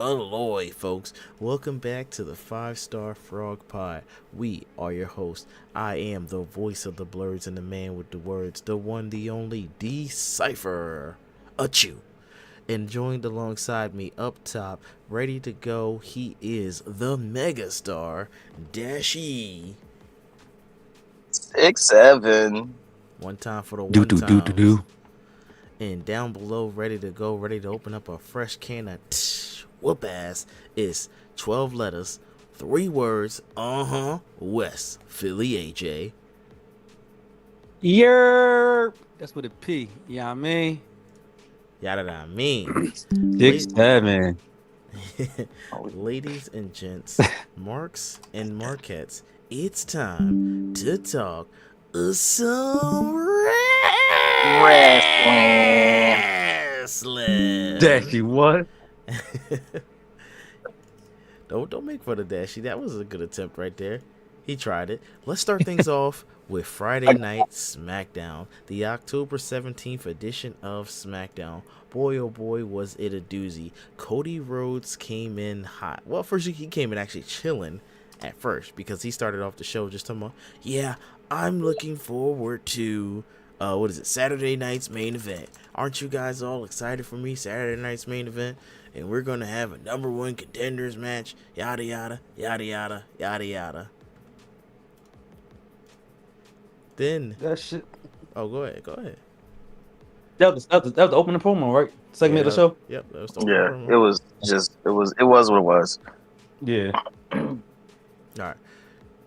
Aloy, folks. Welcome back to the 5 Star Frog Pod. We are your hosts. I am the voice of the Blerds and the man with the words, the one, the only D Cypher. Achoo. And joined alongside me up top, ready to go, he is the megastar, Dashi. 6'7". One time for the Do one do do do times. do. And down below, ready to go, ready to open up a fresh can of whoop ass, is 12 letters, 3 words, West, Philly AJ. Yeah, that's with a P. Yeah, I mean Yada da mean. 6'7". Ladies and gents, marks and marquettes, it's time to talk some Wrestling. wrestling. Dashy, what? Don't make fun of Dashy. That was a good attempt right there. He tried it. Let's start things off with Friday Night SmackDown, the October 17th edition of SmackDown. Boy, oh boy, was it a doozy. Cody Rhodes came in hot. Well, first he came in actually chilling at first because he started off the show just talking about, yeah, I'm looking forward to, Saturday night's main event. Aren't you guys all excited for me? Saturday night's main event? And we're going to have a number 1 contenders match, yada, yada, yada, yada, yada, yada. Then, That shit. oh, go ahead. That was the opening promo, right? Yeah, Segment of the show. yep, that was the opening Yeah, promo. it was what it was. Yeah. All right.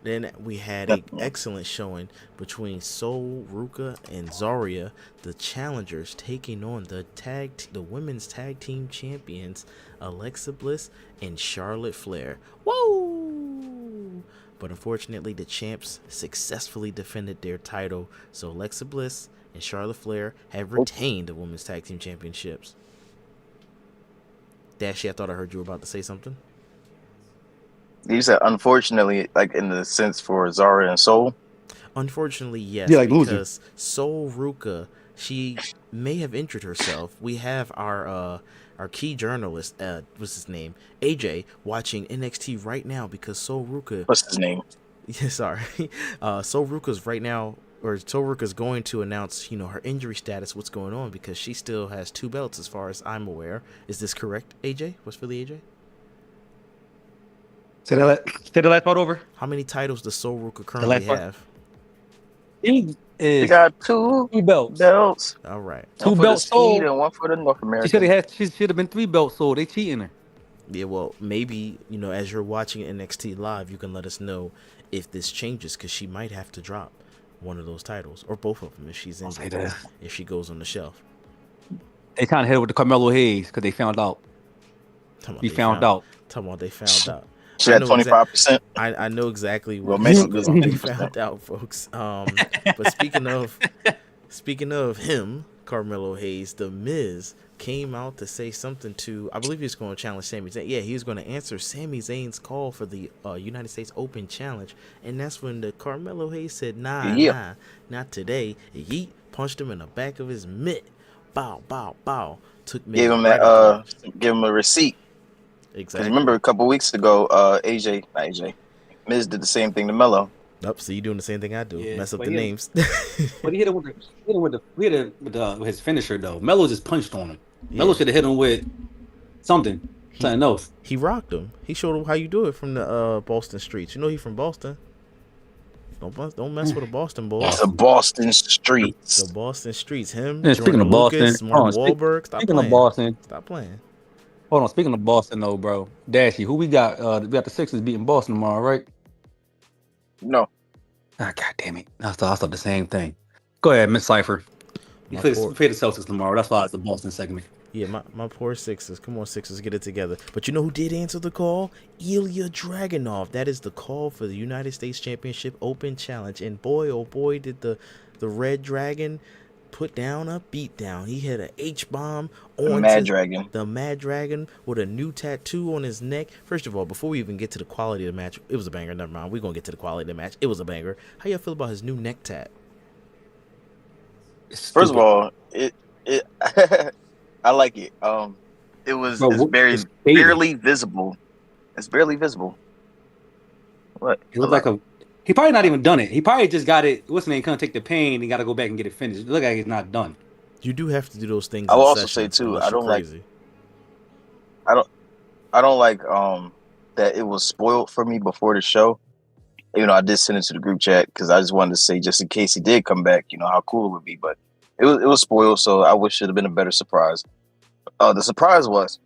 Then we had an excellent showing between Sol, Ruka, and Zarya, the challengers, taking on the women's tag team champions, Alexa Bliss and Charlotte Flair. Whoa! But unfortunately, the champs successfully defended their title, so Alexa Bliss and Charlotte Flair have retained the women's tag team championships. Dashy, I thought I heard you were about to say something. You said unfortunately, like in the sense for Zara and Soul. Unfortunately, yes, Yeah, like losing. because Sol Ruka, she may have injured herself. We have our key journalist, what's his name, AJ, watching NXT right now because Sol Ruka. What's his name? Yeah, sorry, Sol Ruka's right now, or Sol Ruka's going to announce, her injury status, what's going on, because she still has 2 belts as far as I'm aware. Is this correct, AJ? What's Philly AJ? Say the last part over. How many titles does Sol Ruka The currently last part. have? He He is got 2 3 belts. belts. All right. Two One for the belts Speed sold. and one for the North She American. should have been 3 belts sold. They cheating her. Yeah, well, maybe, as you're watching NXT live, you can let us know if this changes, because she might have to drop one of those titles, or both of them if she's Don't say injured, that. if she goes on the shelf. They kind of hit it with the Carmelo Hayes because they found out. We found out. Talking about they found out. She had 25%. I know exactly Well, what you're basically talking about. They 50%. found out, folks. But speaking of him, Carmelo Hayes, the Miz came out to say something to, I believe he was going to challenge Sami Zayn. Yeah, he was going to answer Sami Zayn's call for the United States Open Challenge, and that's when the Carmelo Hayes said, nah, not today. Yeet, punched him in the back of his mitt. Bow, bow, bow. Took Miz Gave him right up there. give him a receipt. Because Exactly. remember a couple weeks ago, Miz did the same thing to Melo. Nope, so you doing the same thing I do. Yeah, Mess up but the he- names. But he hit him with his finisher though. Melo just punched on him. Yeah. Melo should have hit him with something else. He rocked him. He showed him how you do it from the Boston streets. You know he from Boston. Don't mess with the Boston boys. It's the Boston streets. The Boston streets. Him, Yeah, Jordan speaking of Lucas, Boston, Mark Wahlberg. Speaking of Boston, Stop playing. hold on. Speaking of Boston though, bro, Dashy, who we got? We got the Sixers beating Boston tomorrow, right? No. Ah, god damn it! I thought the same thing. Go ahead, Miss Cypher. We play the Celtics tomorrow. That's why it's the Boston segment. Yeah, my poor Sixers. Come on, Sixers, get it together. But you know who did answer the call? Ilya Dragunov. That is the call for the United States Championship Open Challenge. And boy, oh boy, did the Red Dragon put down a beatdown. He hit an H-bomb on The Mad Dragon. The Mad Dragon with a new tattoo on his neck. First of all, before we even get to the quality of the match, it was a banger. Never mind. We're going to get to the quality of the match. It was a banger. How y'all feel about his new neck tat? First of all, it I like it. It's Bro, very it's faded. barely visible. It's barely visible. What? It looked like he probably not even done it. He probably just got it. What's the name? Couldn't take the pain. He got to go back and get it finished. It look like it's not done. You do have to do those things I will in also say sessions too, unless you're crazy. I don't like that it was spoiled for me before the show. You know, I did send it to the group chat because I just wanted to say, just in case he did come back, you know, how cool it would be. But it was spoiled, so I wish it had been a better surprise. The surprise was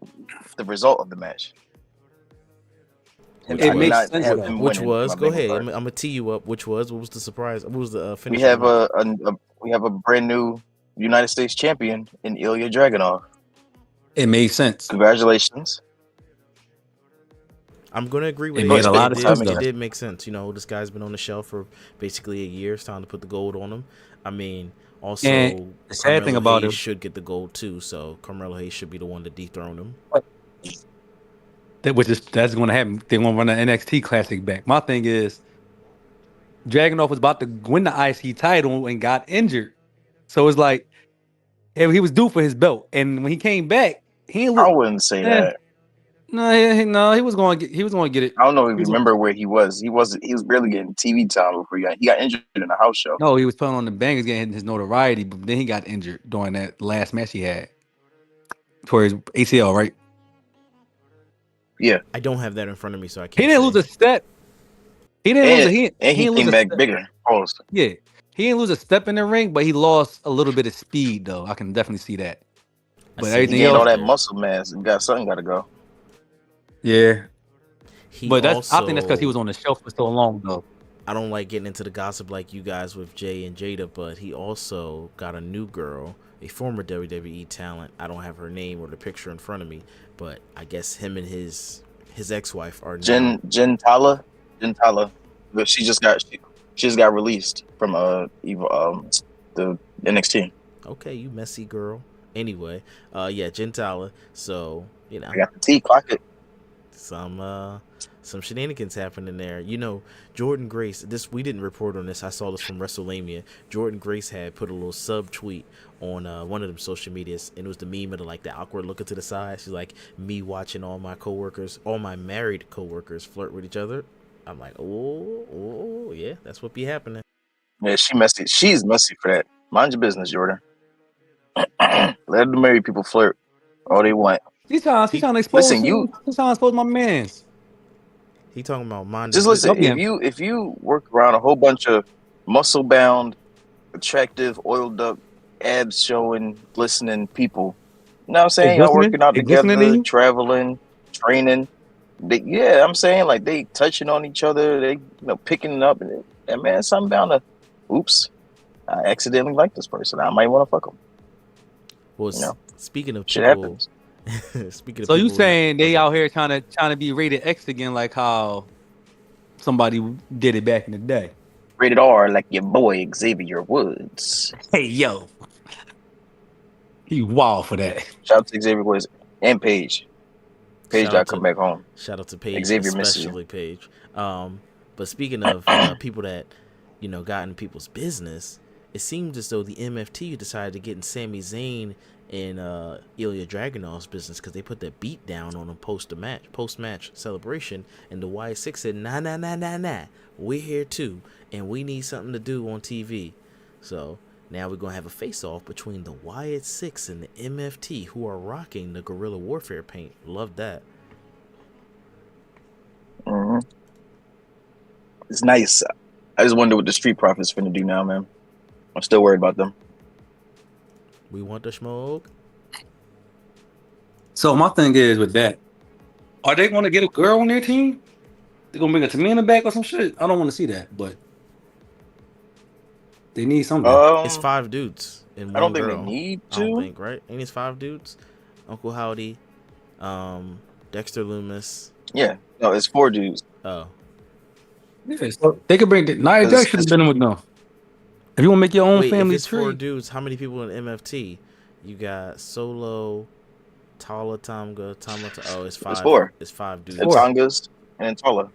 the result of the match. It makes sense. Which was, go ahead. I'm gonna tee you up. Which was? What was the surprise? What was the finish? We have a brand new United States champion in Ilya Dragunov. It made sense. Congratulations. I'm gonna agree with it. It made a lot of sense. It did make sense. You know, this guy's been on the shelf for basically a year. It's time to put the gold on him. I mean, also, and the sad thing about Hayes it should get the gold too. So Carmelo Hayes should be the one to dethrone him. That's going to happen. They want to run an NXT Classic back. My thing is, Dragunov was about to win the IC title and got injured, so it's like he was due for his belt. And when he came back, he I wouldn't say that. No, he was going to get it. I don't know if you remember where he was. He was barely getting TV time before he got injured in a house show. No, he was putting on the bangers, getting his notoriety, but then he got injured during that last match he had for his ACL, right? Yeah, I don't have that in front of me, so I can't. He didn't lose a step. He didn't lose. He came back bigger. Also. Yeah, he didn't lose a step in the ring, but he lost a little bit of speed, though. I can definitely see that. But everything else, all that muscle mass, something got to go. Yeah, I think that's because he was on the shelf for so long, though. I don't like getting into the gossip like you guys with Jay and Jada, but he also got a new girl, a former WWE talent. I don't have her name or the picture in front of me, but I guess him and his ex-wife are now... Gentala. But she just got released from the NXT. Okay, you messy girl. Anyway, Gentala. So, you know, I got the T, clock it. Some shenanigans happening there. You know, Jordan Grace, we didn't report on this. I saw this from WrestleMania. Jordan Grace had put a little sub tweet on one of them social medias, and it was the meme of the awkward looking to the side. She's like, me watching all my married coworkers flirt with each other. I'm like, oh yeah, that's what be happening. Yeah, she's messy for that. Mind your business, Jordan. Let the married people flirt all they want. He's trying to expose. Listen, he's trying to expose my mans. He talking about mind. Just listen. If you work around a whole bunch of muscle bound, attractive, oiled up, abs showing, glistening people, you know what I'm saying? Y'all working out together, traveling, training. I'm saying they touching on each other. They picking it up, and man, something bound to. Oops, I accidentally like this person. I might want to fuck him. Well, speaking of shit people, happens. So you saying they out here trying to be rated X again, like how somebody did it back in the day? Rated R, like your boy Xavier Woods. Hey yo, he wild for that. Shout out to Xavier Woods and Paige. Paige got to come back home. Shout out to Paige, Xavier especially Paige. But speaking of people that got in people's business, it seems as though the MFT decided to get in Sami Zayn and Ilya Dragunov's business because they put the beat down on him post-match celebration, and the Y6 said, nah, we're here too, and we need something to do on TV. So now we're going to have a face-off between the Wyatt 6 and the MFT, who are rocking the Guerrilla Warfare paint. Love that. Mm-hmm. It's nice. I just wonder what the Street Profits finna do now, man. I'm still worried about them. We want the smoke. So my thing is with that, are they going to get a girl on their team? They're going to bring a Tamina back or some shit? I don't want to see that, but they need something. It's 5 dudes and 1 I don't think girl. they need to. I don't think, right? Ain't it's 5 dudes? Uncle Howdy, Dexter Loomis. Yeah, no, it's 4 dudes. Oh. Yeah, so they could bring Nia Jax should have been with them. If you want to make your own family if it's tree. 4 dudes, how many people in MFT? You got Solo, Tala Tonga, oh, it's 5. It's 4. It's 5 dudes. The Tongas and Tala.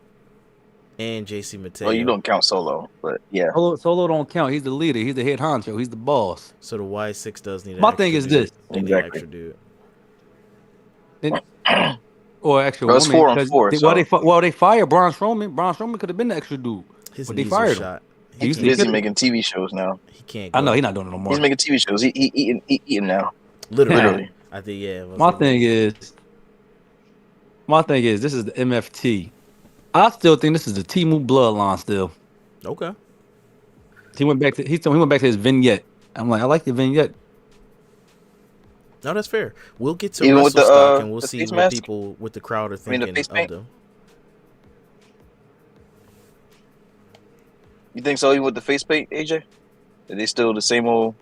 And JC Mateo. Well, you don't count Solo, but yeah. Solo don't count. He's the leader. He's the head honcho. He's the boss. So the Y6 does need an My thing is this. They need an extra dude. or extra Bro, it's woman. 4-on-4. They fired Braun Strowman. Braun Strowman could have been the extra dude, His but they knees were fired him. shot. He's busy making TV shows now. He can't go. I know he's not doing it no more. He's making TV shows. He eating now. Literally. I think My thing is, this is the MFT. I still think this is the Temu bloodline still. Okay. He went back to his vignette. I'm like, I like the vignette. No, that's fair. We'll get to Even Wrestle with the, Stock and we'll the see face what mask? people with the crowd are thinking the face of paint? them. You think so? Even with the face paint, AJ? Are they still the same old?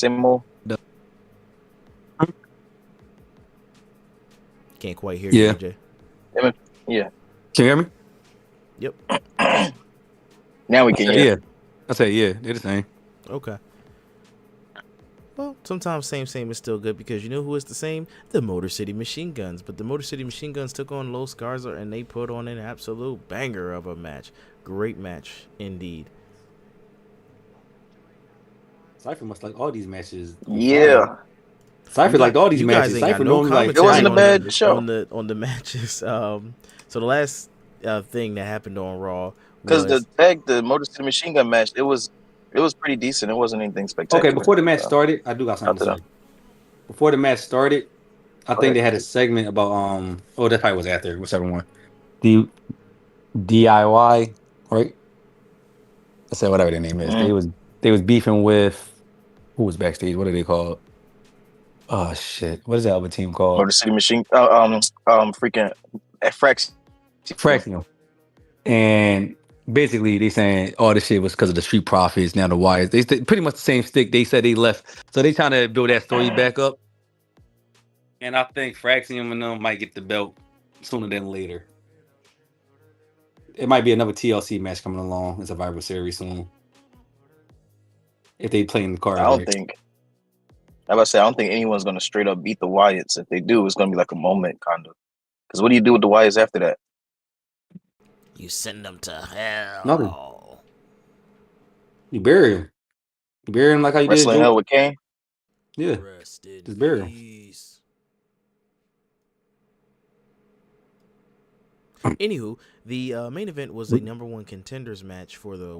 No. Can't quite hear you, AJ. Yeah. Can you hear me? Yep. Now we can hear. Yeah. I say yeah. They're the same. Okay. Well, sometimes same is still good because you know who is the same? The Motor City Machine Guns. But the Motor City Machine Guns took on Los Garza and they put on an absolute banger of a match. Great match indeed. Cypher must like all these matches. Yeah. Cypher liked all these matches. Cypher normally like it wasn't a bad show on the matches. So the last thing that happened on Raw because the Motor City Machine Gun match it was pretty decent. It wasn't anything spectacular. Okay, before the match started, I do got something to say. Before the match started, I think they had a segment about that probably was after whichever one. The DIY, right? I said whatever their name is. They was beefing with who was backstage. What are they called? Oh shit! What is that other team called? Motor City Machine. Freaking Fraxium. And basically, they saying all this shit was because of the Street Profits. Now the Wires, they pretty much the same stick. They said they left, so they trying to build that story back up. And I think Fraxium and them might get the belt sooner than later. It might be another TLC match coming along in Survivor Series soon. If they play in the card, I don't think anyone's gonna straight up beat the Wyatts. If they do, it's gonna be like a moment, kind of. Because what do you do with the Wyatts after that? You send them to hell. Nothing. You bury him. You bury him like how you Wrestling did. Hell with Kane? Yeah. Just bury him. Anywho, the main event was a number one contenders match for the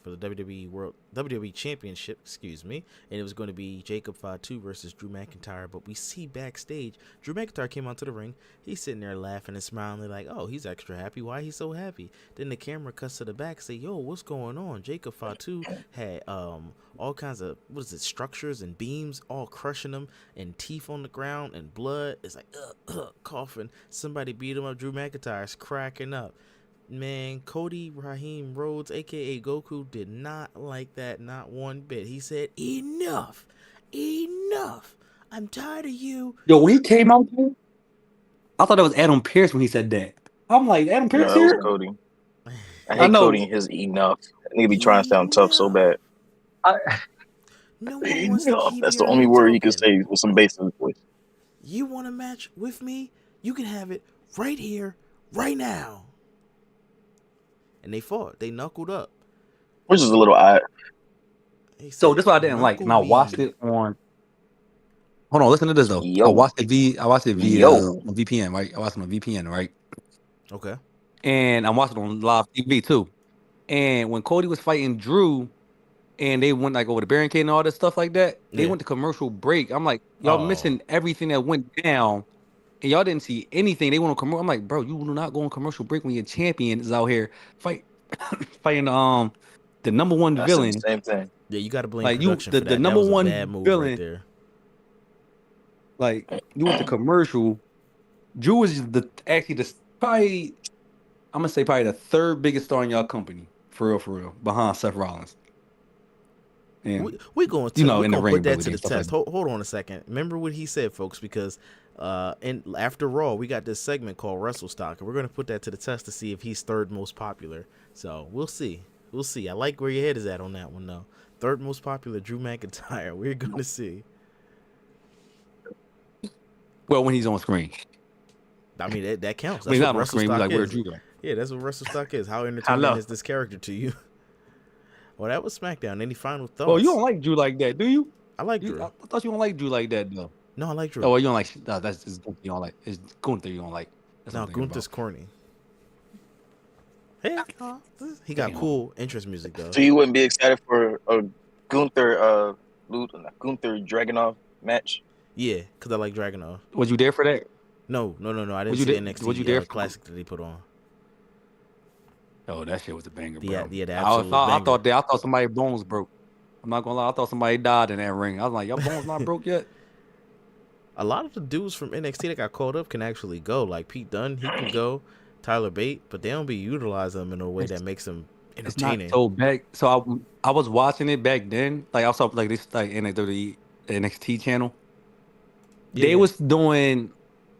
for the WWE Championship, and it was going to be Jacob Fatu versus Drew McIntyre. But we see backstage, Drew McIntyre came onto the ring. He's sitting there laughing and smiling, like, "Oh, he's extra happy. Why he's so happy?" Then the camera cuts to the back, say, "Yo, what's going on?" Jacob Fatu had all kinds of structures and beams all crushing him, and teeth on the ground and blood. It's like coughing. Somebody beat him up. Drew McIntyre's cracking up. Man, Cody Rhodes, aka Goku, did not like that, not one bit. He said, enough, I'm tired of you. Yo, when he came out there, I thought it was Adam Pearce when he said that. I'm like, Adam Pearce here? That was Cody. I hate Cody and his enough. I nigga be trying to sound tough so bad. No one wants to keep that's the only word he can say with some bass in his voice. You want a match with me? You can have it right here, right now. And they fought. They knuckled up. Which is a little odd. So this is what I didn't like. And I watched it on... Hold on, listen to this though. I watched it via VPN, right? I watched it on VPN, right? Okay. And I watched it on live TV too. And when Cody was fighting Drew, and they went like over the barricade and all that stuff like that, they went to commercial break. I'm like, y'all missing everything that went down, and y'all didn't see anything. They went on commercial. I'm like, bro, you will not go on commercial break when your champion is out here fighting the number one villain. The same thing. Yeah, you got to blame like production for that. The number that was one a bad move villain right there. Like you went to commercial. Drew is probably the third biggest star in y'all company for real, behind Seth Rollins. And we're going to put that to the test. Like hold on a second. Remember what he said, folks, because after Raw, we got this segment called Wrestle Stock, and we're going to put that to the test to see if he's third most popular. So we'll see. I like where your head is at on that one, though. Third most popular, Drew McIntyre. We're going to see. Well, when he's on screen. I mean, that counts. That's what Wrestle Stock is. Yeah, that's what Wrestle Stock is. How entertaining is this character to you? Well, that was SmackDown. Any final thoughts? Well, you don't like Drew like that, do you? I like Drew. I thought you don't like Drew like that, though. No, I like Drew. Oh, well, you don't like. That's just, you don't like. It's Gunther you don't like. That's No, what I'm thinking Gunther's about. corny. Hey, he got Damn. cool entrance music though. So you wouldn't be excited for a Gunther Gunther Dragunov match? Yeah, because I like Dragunov. Was you there for that? No. I didn't Was you see the there? Was you there NXT for? classic that they put on. Oh, that shit was a banger, The bro. the I absolute thought I banger. thought somebody's bones broke. I'm not gonna lie. I thought somebody died in that ring. I was like, your bones not broke yet. A lot of the dudes from NXT that got called up can actually go. Like Pete Dunne, he can go. Tyler Bate, but they don't be utilizing them in a way that makes them It's not entertaining. so back. So I was watching it back then. Like I saw like this like in the NXT channel. They was doing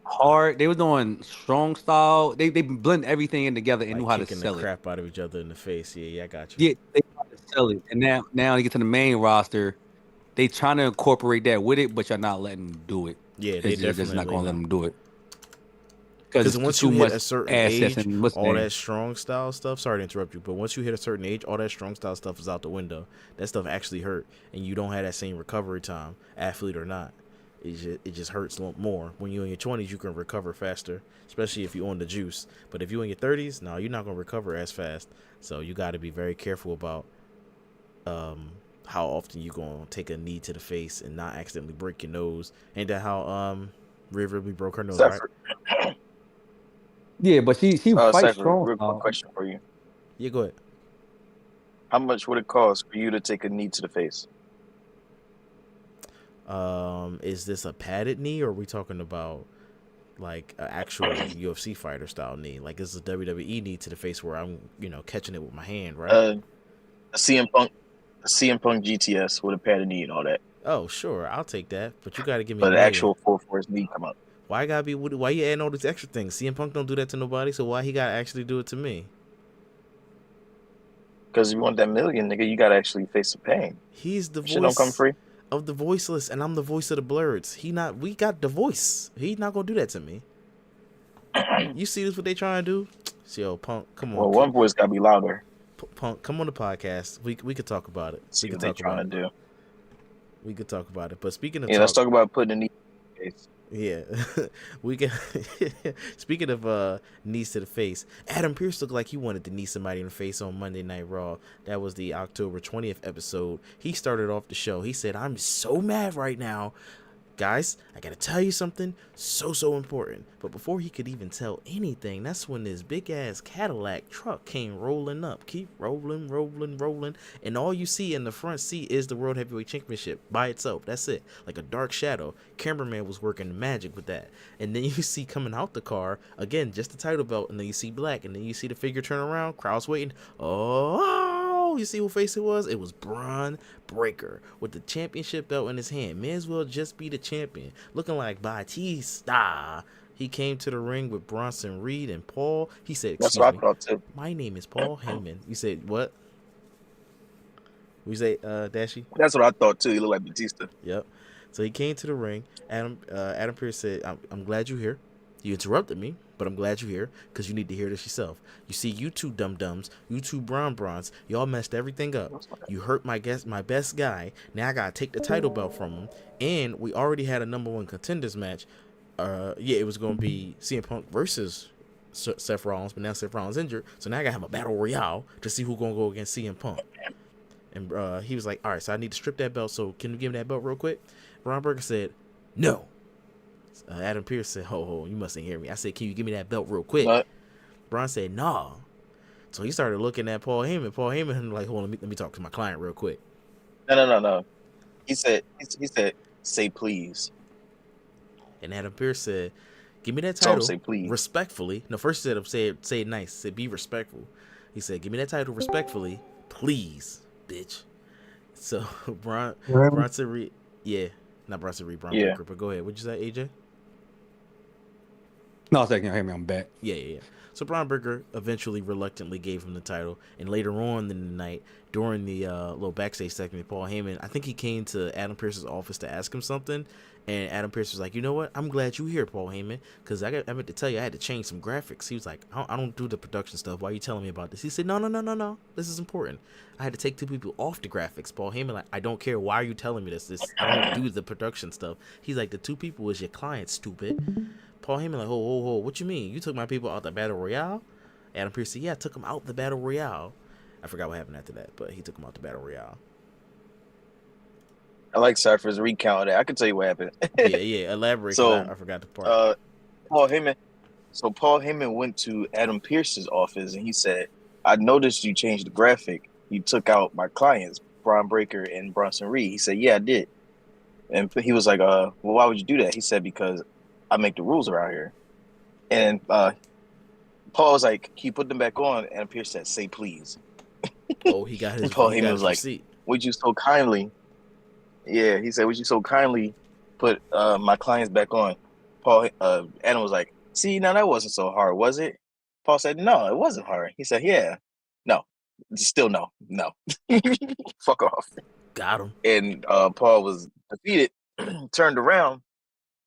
hard. They was doing strong style. They blend everything in together and like knew how to kicking the sell it. crap out of each other in the face. Yeah, I got you. Yeah, they know how to sell it. And now they get to the main roster. They trying to incorporate that with it, but you're not letting them do it. Yeah, they You're just not definitely gonna let not. them do it. Because once you too hit much a certain assets age, and what's all name? that strong style stuff. Sorry to interrupt you, but once you hit a certain age, all that strong style stuff is out the window. That stuff actually hurt, and you don't have that same recovery time, athlete or not. It just hurts more. When you're in your 20s, you can recover faster, especially if you're on the juice. But if you're in your 30s, no, you're not gonna recover as fast. So you got to be very careful about how often you gonna take a knee to the face and not accidentally break your nose. Ain't that how Rhea Ripley broke her nose, right? Yeah, but she fights Cypher, strong. real quick question for you. Yeah, go ahead. How much would it cost for you to take a knee to the face? Is this a padded knee, or are we talking about like an actual UFC fighter style knee? Like this is a WWE knee to the face where I'm, catching it with my hand, right? A CM Punk GTS with a padded knee and all that. Oh, sure, I'll take that, but you got to give me But a the million. actual full force knee come up. Why gotta be? Why you adding all these extra things? CM Punk don't do that to nobody, so why he gotta actually do it to me? Because if you want that million, nigga, you gotta actually face the pain. He's the Shit don't come voice free. of the voiceless, and I'm the voice of the Blerds. We got the voice. He's not gonna do that to me. You see this? What they trying to do? See, yo, Punk, come on. Well, one voice gotta be louder. Punk, come on the podcast. We could talk about it. See we what could they talk about trying to do. We could talk about it. But speaking of let's talk about putting a knee in the face. Yeah, we can. Speaking of knees to the face, Adam Pearce looked like he wanted to knee somebody in the face on Monday Night Raw. That was the October 20th episode. He started off the show. He said, "I'm so mad right now. Guys, I gotta tell you something so important." But before he could even tell anything, that's when this big ass Cadillac truck came rolling up. Keep rolling. And all you see in the front seat is the World Heavyweight Championship by itself. That's it. Like a dark shadow. Cameraman was working magic with that. And then you see coming out the car, again, just the title belt. And then you see black. And then you see the figure turn around. Crowd's waiting. Oh, you see what face it was? It was Bron Breakker with the championship belt in his hand. May as well just be the champion. Looking like Batista. He came to the ring with Bronson Reed and Paul. He said, "Excuse me, thought too. My name is Paul Heyman." You said, what? We say, Dashi? That's what I thought too. He looked like Batista. Yep. So he came to the ring. Adam Pearce said, I'm glad you're here. You interrupted me, but I'm glad you're here because you need to hear this yourself. You see, you two dum-dums, you two Brons, y'all messed everything up. You hurt my best guy. Now I got to take the title belt from him. And we already had a number one contenders match. It was going to be CM Punk versus Seth Rollins, but now Seth Rollins injured. So now I got to have a battle royale to see who's going to go against CM Punk. And he was like, all right, so I need to strip that belt. So can you give me that belt real quick? Bron Breakker said, no. Adam Pearce said, ho, you mustn't hear me. I said, can you give me that belt real quick? What? Bron said, nah. So he started looking at Paul Heyman. Paul Heyman like, hold on, let me talk to my client real quick. No. He said, say please. And Adam Pearce said, give me that title say please. Respectfully. No, first he said, say it nice. He said, be respectful. He said, give me that title respectfully, please, bitch. So Bronson Reed, Bron Breakker, but go ahead. What'd you say, AJ? No, second, hear me. I'm back. Yeah. So Bron Breakker eventually reluctantly gave him the title, and later on in the night, during the little backstage segment, Paul Heyman, I think he came to Adam Pearce's office to ask him something, and Adam Pearce was like, you know what, I'm glad you're here, Paul Heyman, because I meant to tell you I had to change some graphics. He was like, I don't do the production stuff. Why are you telling me about this? He said, no. This is important. I had to take 2 people off the graphics. Paul Heyman, like, I don't care. Why are you telling me this? I don't do the production stuff. He's like, the 2 people was your client, stupid. Paul Heyman like, ho, what you mean? You took my people out the Battle Royale? Adam Pearce said, yeah, I took him out the Battle Royale. I forgot what happened after that, but he took him out the Battle Royale. I like Cypher's recount of that. I can tell you what happened. yeah, elaborate. So I forgot the part. Paul Heyman went to Adam Pearce's office and he said, I noticed you changed the graphic. You took out my clients, Bron Breakker and Bronson Reed. He said, yeah, I did. And he was like, well, why would you do that? He said, because I make the rules around here. And Paul was like, he put them back on, and Pierce said, say please. Oh, he got his and Paul Heyman was like, receipt. Would you so kindly, he said, would you so kindly put my clients back on? Adam was like, see, now that wasn't so hard, was it? Paul said, no, it wasn't hard. He said, yeah. No. Still no. Fuck off. Got him. And Paul was defeated, turned around,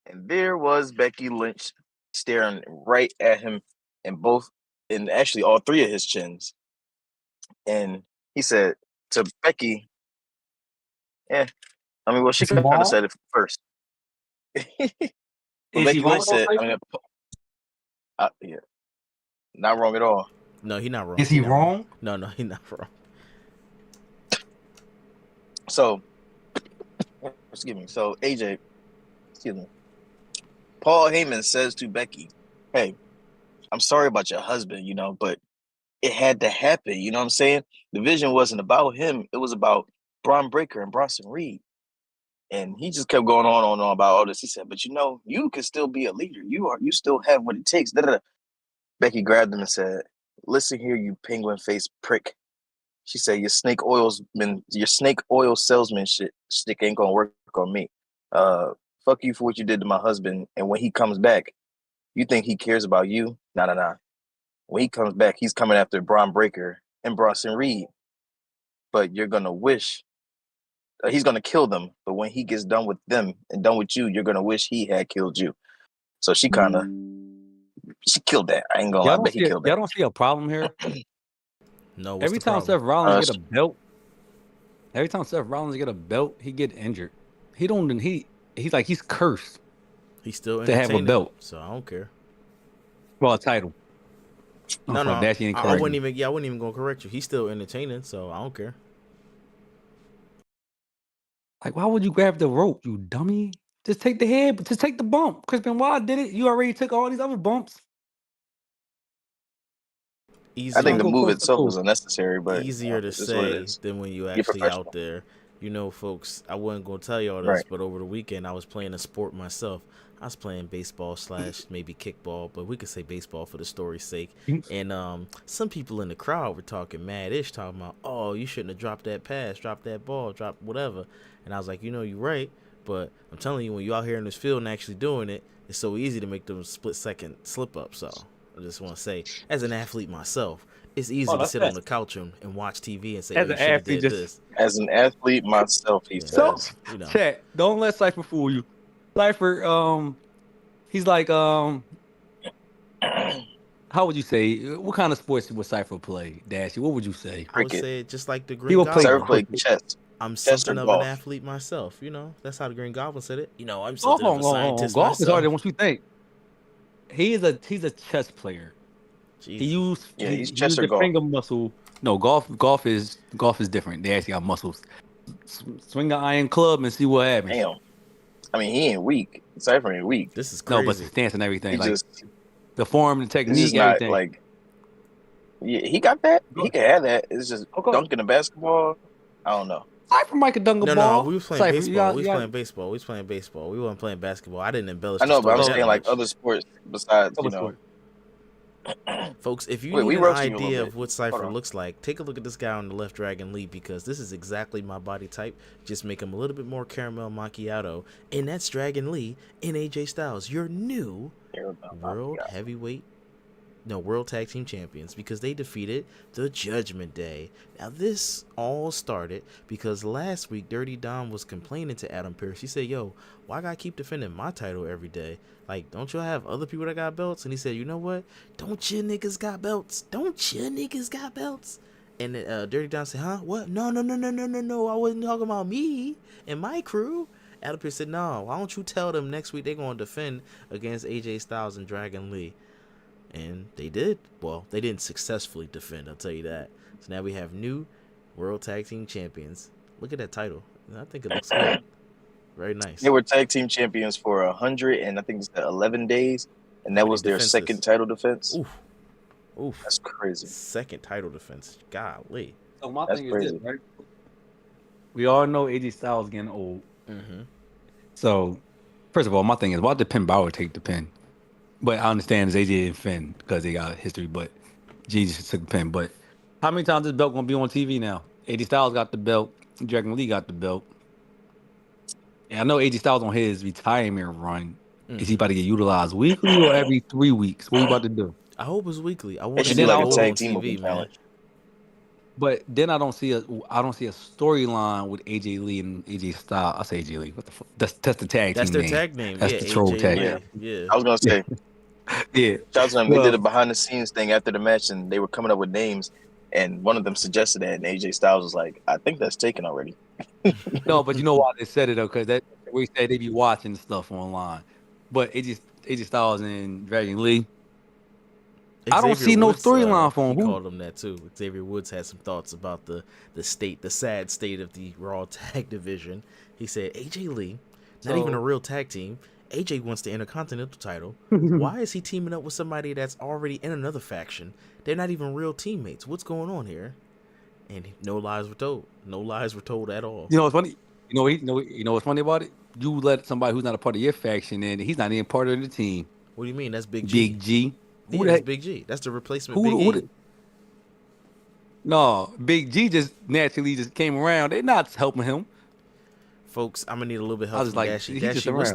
and there was Becky Lynch staring right at him and actually all 3 of his chins. And he said to Becky, she kind of said it first. Becky Lynch said, yeah, not wrong at all. No, he's not wrong. Is he wrong? No, he's not wrong. So, excuse me. So, AJ, Paul Heyman says to Becky, hey, I'm sorry about your husband, but it had to happen. You know what I'm saying? The vision wasn't about him. It was about Bron Breakker and Bronson Reed. And he just kept going on and on about all this. He said, but you can still be a leader. You still have what it takes. Da-da-da. Becky grabbed him and said, listen here, you penguin-faced prick. She said, your snake oil salesman stick ain't gonna work on me. Fuck you for what you did to my husband. And when he comes back, you think he cares about you? Nah. When he comes back, he's coming after Bron Breakker and Bronson Reed. But you're gonna wish he's gonna kill them. But when he gets done with them and done with you, you're gonna wish he had killed you. So she killed that. I ain't gonna lie, but he killed that. Y'all don't see a problem here? No. Every time Seth Rollins get a belt, he get injured. He's cursed. He's still to have a belt, so I don't care. Well, a title. No. I wouldn't even go correct you. He's still entertaining, so I don't care. Like, why would you grab the rope, you dummy? Just take the head, just take the bump. Chris Benoit did it. You already took all these other bumps. I think the move itself was unnecessary, but easier to say than when you actually out there. Folks, I wasn't gonna tell you all this, but over the weekend I was playing a sport myself. I was playing baseball / maybe kickball, but we could say baseball for the story's sake. And some people in the crowd were talking mad-ish, talking about, oh, you shouldn't have dropped that pass, drop that ball, drop whatever. And I was like, you're right, but I'm telling you, when you're out here in this field and actually doing it, it's so easy to make them split-second slip-ups. So I just want to say, as an athlete myself, it's easy to sit on the couch and watch TV and say, you should have did this. As an athlete myself, he says. Chat, don't let Cypher fool you. Cypher, he's like, how would you say, what kind of sports would Cypher play, Dashi? What would you say? I would say just like the Green Goblin. Cypher played chess. I'm something of an athlete myself, That's how the Green Goblin said it. I'm something of a scientist golf myself. Is harder than what you think. He's a chess player. Jesus. He's chess or golf. Finger muscle. No, golf is different. They actually got muscles. Swing the iron club and see what happens. Damn. I mean, he ain't weak. Cypher ain't weak. This is crazy. No, but the stance and everything, the form, the technique, everything. He got that. He can have that. It's just dunking the basketball. I don't know. Cypher might could dunk a ball. No, we was playing baseball. We was playing baseball. We weren't playing basketball. I didn't embellish. I know, but I'm saying like other sports besides, Folks, if you need an idea of what Cypher looks like, take a look at this guy on the left, Dragon Lee, because this is exactly my body type. Just make him a little bit more caramel macchiato, and that's Dragon Lee and AJ Styles, your new World Tag Team Champions, because they defeated the Judgment Day. Now, this all started because last week Dirty Dom was complaining to Adam Pearce. He said, yo, why I gotta keep defending my title every day? Like, don't y'all have other people that got belts? And he said, you know what? Don't you niggas got belts? And Dirty Dom said, huh? What? No. I wasn't talking about me and my crew. Adam Pearce said, no, why don't you tell them next week they're going to defend against AJ Styles and Dragon Lee? And they did. Well, they didn't successfully defend, I'll tell you that. So now we have new World Tag Team Champions. Look at that title. I think it looks good. Very nice. They were Tag Team Champions for 100 and I think it's 11 days. And that was their second title defense. Oof. That's crazy. Second title defense. Golly. So my thing is this, right? We all know AJ Styles getting old. Mm-hmm. So, first of all, my thing is, why did Penn Balor take the pin? But I understand it's AJ and Finn because they got history, but Jesus took the pin. But how many times is this belt going to be on TV now? AJ Styles got the belt. Dragon Lee got the belt. And I know AJ Styles on his retirement run. Mm-hmm. Is he about to get utilized weekly or every 3 weeks? What are you about to do? I hope it's weekly. I want to see like a tag on TV, man. But then I don't see a storyline with AJ Lee and AJ Styles. I say AJ Lee. What the fuck? That's the tag team. That's their name. tag name. That's the troll tag. Yeah. I was gonna say. Yeah. Shout out to them. We did a behind the scenes thing after the match, and they were coming up with names, and one of them suggested that, and AJ Styles was like, "I think that's taken already." No, but you know why they said it though? Because that we said they be watching stuff online. But AJ Styles and Dragon Lee. I don't see no storyline for him. He called him that too. Xavier Woods had some thoughts about the sad state of the Raw Tag Division. He said, AJ Lee, not even a real tag team. AJ wants the Intercontinental title. Why is he teaming up with somebody that's already in another faction? They're not even real teammates. What's going on here? And no lies were told. No lies were told at all. You know what's funny? You know what's funny about it? You let somebody who's not a part of your faction in, he's not even part of the team. What do you mean? That's Big G. Big G. Yeah, that's Big G. That's the replacement Big E. No, Big G just naturally just came around. They're not helping him. Folks, I'm gonna need a little bit of help from Dashi. Dashi, what's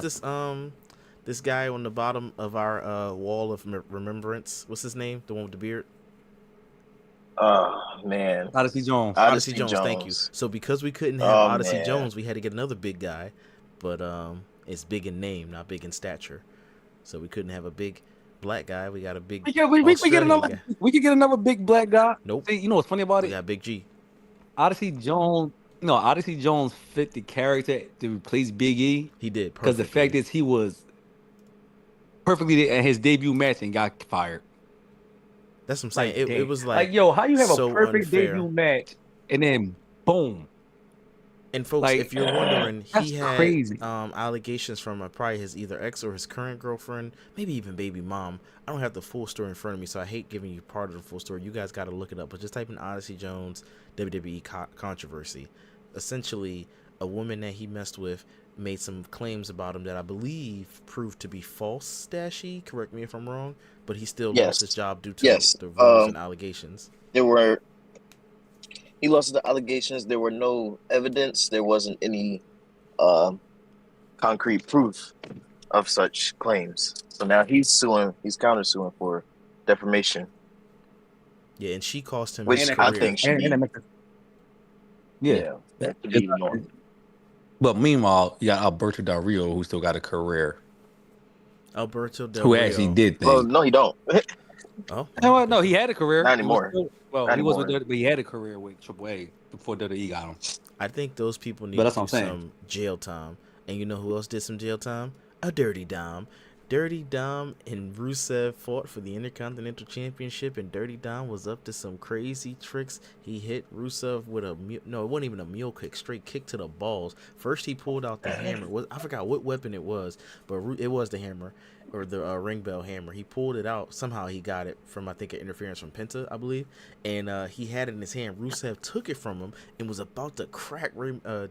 this guy on the bottom of our wall of remembrance? What's his name? The one with the beard? Oh man, Odyssey Jones. Odyssey Jones. Thank you. So because we couldn't have Odyssey Jones, we had to get another big guy, but it's big in name, not big in stature. So we couldn't have a big black guy. We got a big. We could get another big black guy. Nope. See, you know what's funny about it? We got Big G. Odyssey Jones fit the character to replace Big E. He did because the fact is he was perfectly at his debut match and got fired. That's what I'm saying. It was like yo, how you have so a perfect unfair. debut match and then boom. And folks, if you're wondering, he had crazy. Allegations from probably his either ex or his current girlfriend, maybe even baby mom. I don't have the full story in front of me, so I hate giving you part of the full story. You guys got to look it up. But just type in Odyssey Jones WWE controversy. Essentially, a woman that he messed with made some claims about him that I believe proved to be false. Dashi, correct me if I'm wrong, but he still lost his job due to the rumors and allegations. He lost the allegations. There were no evidence. There wasn't any concrete proof of such claims. So now he's suing. He's countersuing for defamation. Yeah, and she cost him his career. I think should be. But meanwhile, you got Alberto Del Rio, who still got a career. Alberto Del Rio. Who actually did things. Well, no, he don't. No, he had a career. Not anymore. He was with but he had a career with Triple A before WWE got him. I think those people need to do some jail time. And you know who else did some jail time? A Dirty Dom. Dirty Dom and Rusev fought for the Intercontinental Championship, and Dirty Dom was up to some crazy tricks. He hit Rusev with it wasn't even a mule kick, straight kick to the balls. First, he pulled out the hammer. I forgot what weapon it was, but it was the hammer, or the ring bell hammer. He pulled it out. Somehow he got it from, I think, an interference from Penta, I believe, and he had it in his hand. Rusev took it from him and was about to crack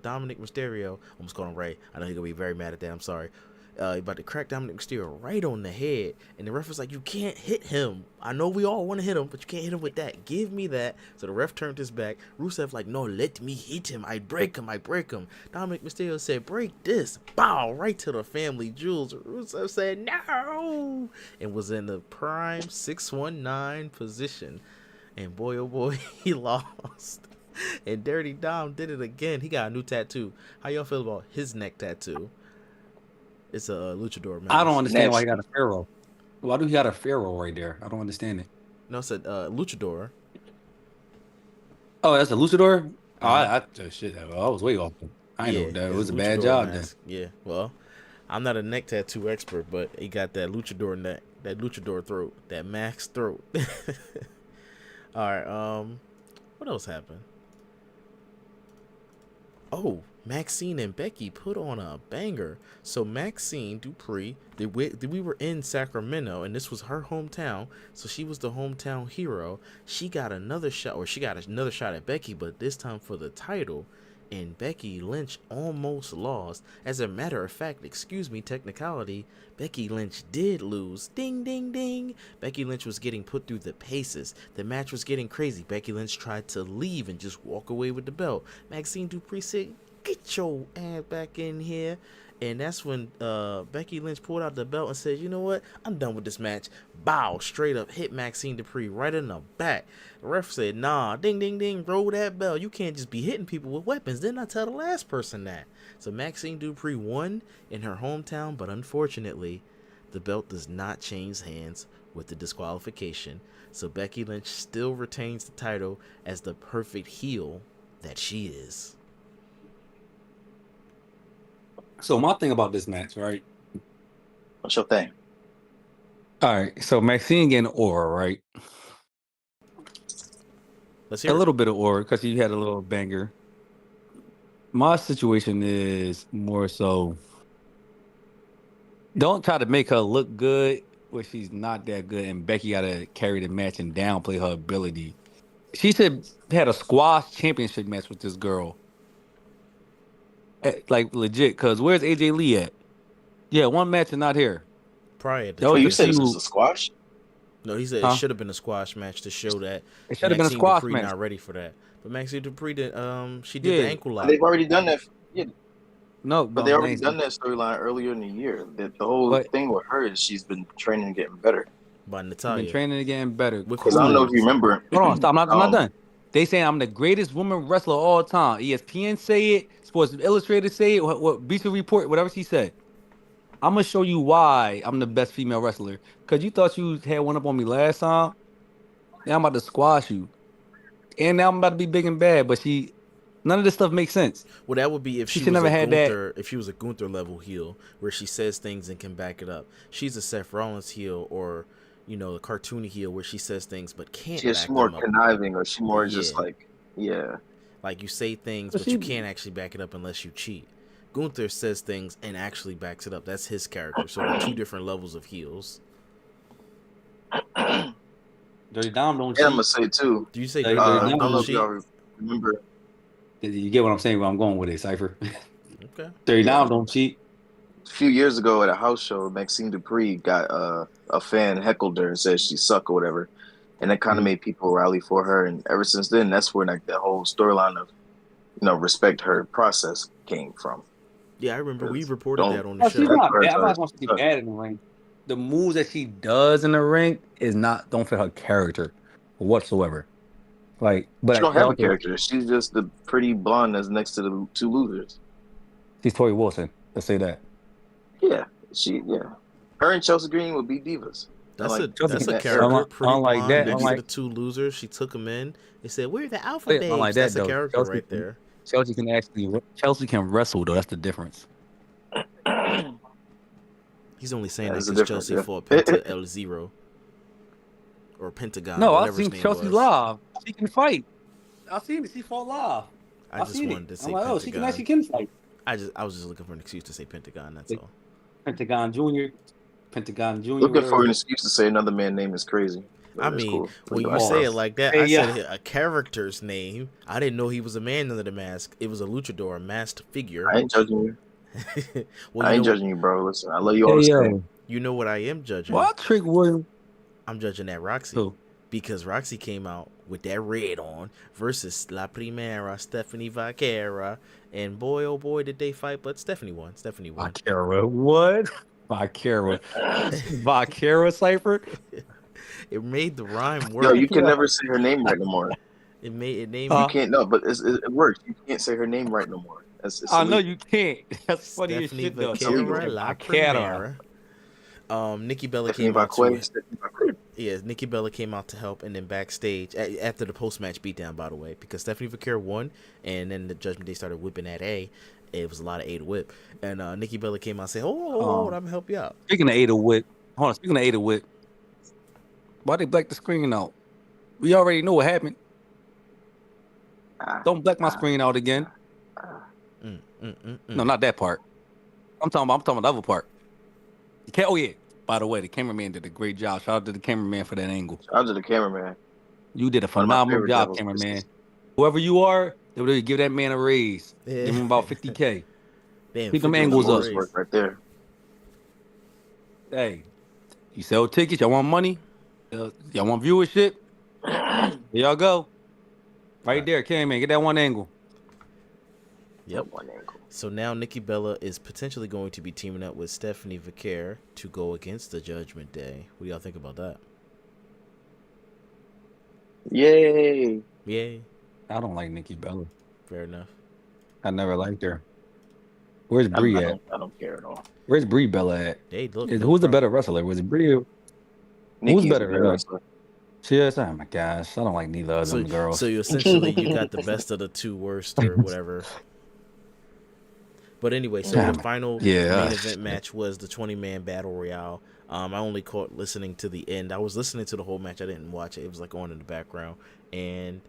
Dominic Mysterio. Almost called him Ray. I know he's going to be very mad at that. I'm sorry. About to crack Dominic Mysterio right on the head, and the ref was like, "You can't hit him. I know we all want to hit him, but you can't hit him with that. Give me that." So the ref turned his back. Rusev like, "No, let me hit him. I break him. Dominic Mysterio said, "Break this." Bow right to the family jewels. Rusev said, "No," and was in the prime 619 position. And boy, oh boy, he lost. And Dirty Dom did it again. He got a new tattoo. How y'all feel about his neck tattoo? It's a luchador mask. I don't understand why he got a pharaoh. Why do he got a pharaoh right there? I don't understand it. No, it's a luchador. Oh, that's a luchador? Oh, shit. I was way off. I know that. It was a bad job mask. Then. Yeah, well, I'm not a neck tattoo expert, but he got that luchador neck, that luchador throat, that max throat. All right, what else happened? Oh, Maxine and Becky put on a banger. So Maxine Dupree, we were in Sacramento, and this was her hometown, so she was the hometown hero. She got another shot at Becky, but this time for the title, and Becky Lynch almost lost. As a matter of fact, technicality, Becky Lynch did lose. Ding, ding, ding. Becky Lynch was getting put through the paces. The match was getting crazy. Becky Lynch tried to leave and just walk away with the belt. Maxine Dupree said, "Get your ass back in here." And that's when Becky Lynch pulled out the belt and said, "You know what? I'm done with this match." Bow, straight up hit Maxine Dupree right in the back. The ref said, "Nah, ding, ding, ding, roll that bell. You can't just be hitting people with weapons." Didn't I tell the last person that? So Maxine Dupree won in her hometown, but unfortunately, the belt does not change hands with the disqualification. So Becky Lynch still retains the title as the perfect heel that she is. So my thing about this match, right? What's your thing? All right. So Maxine getting aura, right? Let's hear a little bit of aura because you had a little banger. My situation is more so, don't try to make her look good where she's not that good, and Becky got to carry the match and downplay her ability. She should had a squash championship match with this girl. Like, legit, because where's AJ Lee at? Yeah, one match and not here. Prior to you said this was a squash? No, he said it should have been a squash match to show that it should have been a squash Dupree match. Not ready for that, but Maxine Dupree did. She did the ankle lock. They've already done that. Yeah. No, but they already done that storyline earlier in the year. The whole thing with her is she's been training and getting better. By Natalia, been training and getting better. Because I don't know if you remember. Hold on, stop. I'm not done. They saying I'm the greatest woman wrestler of all time. ESPN say it. Sports Illustrated say it. What Beach Report, whatever she said. I'm gonna show you why I'm the best female wrestler. Cause you thought you had one up on me last time. Now I'm about to squash you, and now I'm about to be big and bad. But none of this stuff makes sense. Well, that would be if she was never had Gunther, if she was a Gunther level heel, where she says things and can back it up. She's a Seth Rollins heel, or a cartoony heel where she says things but can't. She's more conniving, or she's more just like, like you say things but you can't actually back it up unless you cheat. Gunther says things and actually backs it up. That's his character. So they're two different levels of heels. Dirty Dom don't cheat. I'm gonna say too. Do you say Dirty Dom? I don't know if y'all remember. You get what I'm saying? Where I'm going with it, Cypher. Okay. Dirty Dom don't cheat. A few years ago at a house show, Maxine Dupree got a fan heckled her and said she sucked or whatever, and that kind of made people rally for her. And ever since then, that's where like the whole storyline of respect her process came from. Yeah, I remember we reported that on the show. She's not bad. I'm not going to be bad in the ring. The moves that she does in the ring don't fit her character whatsoever. Like, but she don't have a character. She's just the pretty blonde that's next to the two losers. She's Tori Wilson. Let's say that. Yeah, her and Chelsea Green would be divas. That's a character. Pretty blonde that. Next to the two losers, she took them in. They said, "We're the alpha babes." Like that's a character Chelsea right there. Chelsea can wrestle though. That's the difference. He's only saying that because Chelsea fought Penta L0 or Pentagon. No, I've seen Chelsea live. She can fight. I've seen it. She fought live. I just wanted to say Pentagon. Oh, she can fight. I was just looking for an excuse to say Pentagon. That's all. Pentagon Junior. Looking for an excuse to say another man's name is crazy. I mean, cool. When you say it like that, I said a character's name. I didn't know he was a man under the mask. It was a luchador, a masked figure. I ain't judging you. Well, I ain't judging you, bro. Listen, I love you all Hey the same. yo, you know what I am judging? why Trick Williams? I'm judging that Roxy. Who? Because Roxy came out with that red on versus La Primera, Stephanie Vaquera. And boy, oh boy, did they fight. But Stephanie won. Stephanie won. Vaquera. What? Vaquera. Vaquera Cypher? It made the rhyme Yo, work. you can never say her name right no more. It made it name. You can't, no, but it works. You can't say her name right no more. It's I know illegal. you can't. That's funny as Stephanie shit though. Vaquera, La Vaquera. Primera. Nikki Bella Stephanie came out Vaquera, to Stephanie Vaquera. Yeah, Nikki Bella came out to help, and then backstage after the post match beatdown, by the way, because Stephanie Vaquera won, and then the Judgment Day started whipping that A. It was a lot of A to whip, and Nikki Bella came out and said, "Oh, I'm gonna help you out." Speaking of Ada Whip, hold on. Speaking of Ada Whip, why they black the screen out? We already know what happened. Don't black my screen out again. No, not that part. I'm talking about the other part. Oh yeah. By the way, the cameraman did a great job. Shout out to the cameraman for that angle. Shout out to the cameraman. You did a phenomenal job, cameraman. Whoever you are, they would give that man a raise. Yeah. Give him about $50K. Damn, Keep them angles up. Work right there. Hey, you sell tickets. Y'all want money? Y'all want viewership? Here y'all go. Right there, cameraman. Get that one angle. Yep. So now Nikki Bella is potentially going to be teaming up with Stephanie Vaquera to go against the Judgment Day. What do y'all think about that? Yay. Yay. I don't like Nikki Bella. Fair enough. I never liked her. Where's Brie at? I don't care at all. Where's Brie Bella at? Who's the better wrestler? Was it Brie? Who's better wrestler? She is. Oh my gosh, I don't like neither of them girls. So you got the best of the two worst or whatever. But anyway, so the final main event match was the 20-man battle royale. I only caught listening to the end. I was listening to the whole match. I didn't watch it. It was like on in the background. And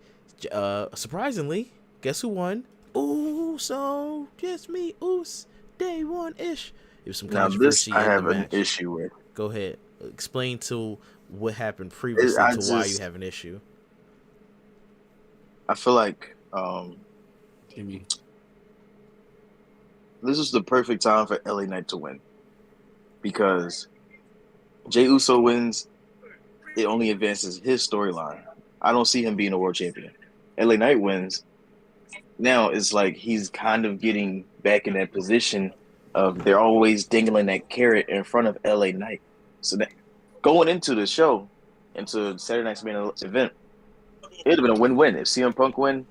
surprisingly, guess who won? Ooh, so just me. Oos. Day one-ish. It was some controversy. Now this I have an issue with. Go ahead. Explain to what happened previously why you have an issue. I feel like this is the perfect time for LA Knight to win. Because Jey Uso wins, it only advances his storyline. I don't see him being a world champion. LA Knight wins. Now it's like he's kind of getting back in that position of they're always dangling that carrot in front of LA Knight. So that going into the show, into Saturday night's main event, it would have been a win-win. If CM Punk win,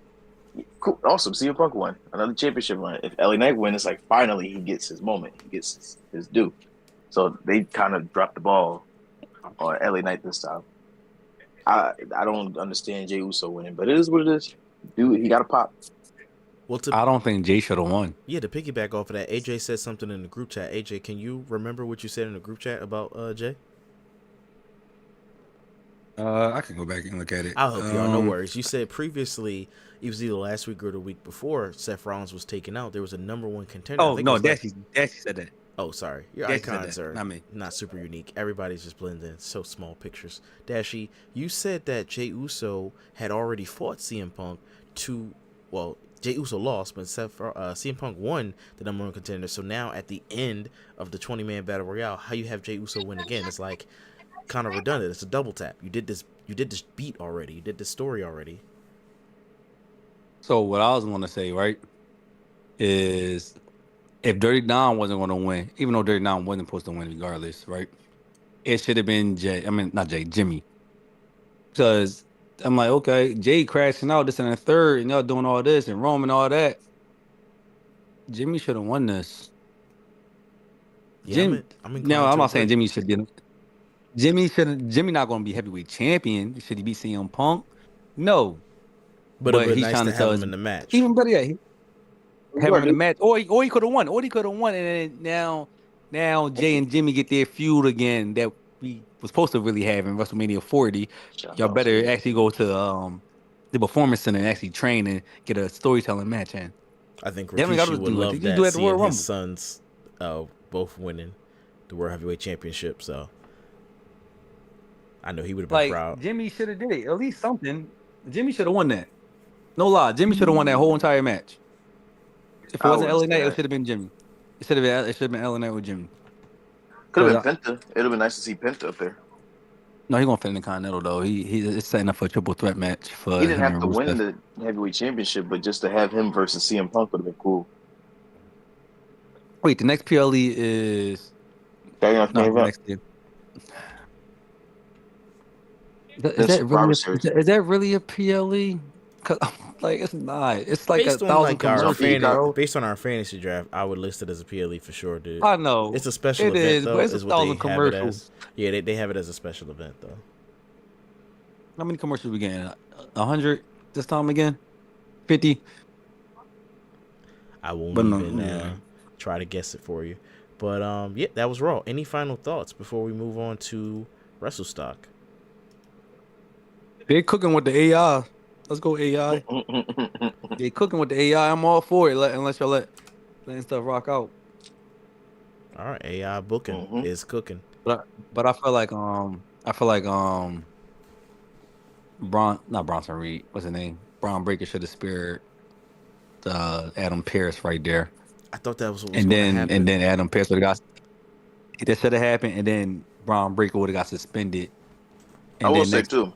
cool, awesome. CM Punk won another championship run. If LA Knight win, it's like finally he gets his moment. He gets his due. So they kind of dropped the ball on LA Knight this time. I don't understand Jey Uso winning, but it is what it is. Dude, he got a pop. Well, I don't think Jay should have won. Yeah, to piggyback off of that, AJ said something in the group chat. AJ, can you remember what you said in the group chat about Jay? I can go back and look at it. I'll help y'all. No worries. You said previously, it was either last week or the week before Seth Rollins was taken out. There was a number one contender. Oh no, Dashi said that. Oh, sorry. Your icons are not super unique. Everybody's just blending in. So small pictures. Dashi, you said that Jey Uso had already fought CM Punk Jey Uso lost, but CM Punk won the number one contender. So now at the end of the 20-man battle royale, how you have Jey Uso win again? It's like kind of redundant. It's a double tap. You did this beat already. You did this story already. So what I was going to say, right, is if Dirty Dom wasn't going to win, even though Dirty Dom wasn't supposed to win regardless, right, it should have been Jimmy. Because I'm like, okay, Jay crashing out this and the third, and y'all doing all this and Rome and all that. Jimmy should have won this. Yeah, I'm not saying Jimmy should be. Jimmy not going to be heavyweight champion. Should he be CM Punk? No. But he's nice trying to have him in the match. Even better yet, have him in the match. Or he could have won. And then now Jay and Jimmy get their feud again that we was supposed to really have in WrestleMania 40. Y'all better actually go to the Performance Center and actually train and get a storytelling match in. I think Rikishi would love that, seeing his sons both winning the World Heavyweight Championship. So I know he would have been proud. Jimmy should have did it. At least something. Jimmy should have won that. No lie. Jimmy should have won that whole entire match. If it wasn't LA Knight, it should have been Jimmy. It should have been LNA with Jimmy. Could have been Penta. It'd have been nice to see Penta up there. No, he's gonna fit in the Continental though. He's setting up for a triple threat match for He didn't him have to win the heavyweight championship, but just to have him versus CM Punk would have been cool. Wait, the next PLE is next year. Is that really a PLE? Cause like it's not. It's like based 1,000 commercials. Based on our fantasy draft, I would list it as a PLE for sure, dude. I know it's a special event though. But it's 1,000 commercials. Yeah, they have it as a special event though. How many commercials we getting? 100 this time again? 50? I won't even try to guess it for you. But yeah, that was Raw. Any final thoughts before we move on to WrestleStock? They're cooking with the AI. Let's go AI. They're cooking with the AI. I'm all for it. Unless y'all letting stuff rock out. All right, AI booking is cooking. But I feel like Bronson Reed. What's his name? Bron Breakker should have spared Adam Pearce right there. I thought that was what was going to happen. And then Adam Pearce would have got. That should have happened, and then Bron Breakker would have got suspended. And I will say too.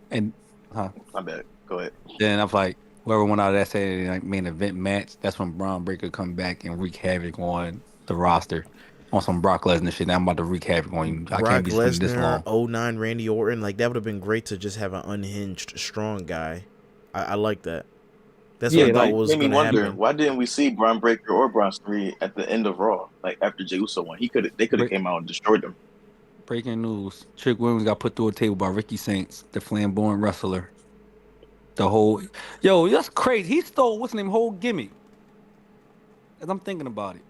And my bad. Go ahead. Then I'm like, whoever went out of that Saturday night main event match, that's when Bron Breakker come back and wreak havoc on the roster. On some Brock Lesnar shit. Now I'm about to wreak havoc on you. I can't be spending this long. 09 Randy Orton, like that would have been great to just have an unhinged, strong guy. I like that. That's what I thought was going to happen. Why didn't we see Bron Breakker or Bronson Reed at the end of Raw, like after Jey Uso won? They could have came out and destroyed them. Breaking news: Trick Williams got put through a table by Ricky Saints, the flamboyant wrestler. That's crazy. He stole what's his name whole gimmick. As I'm thinking about it.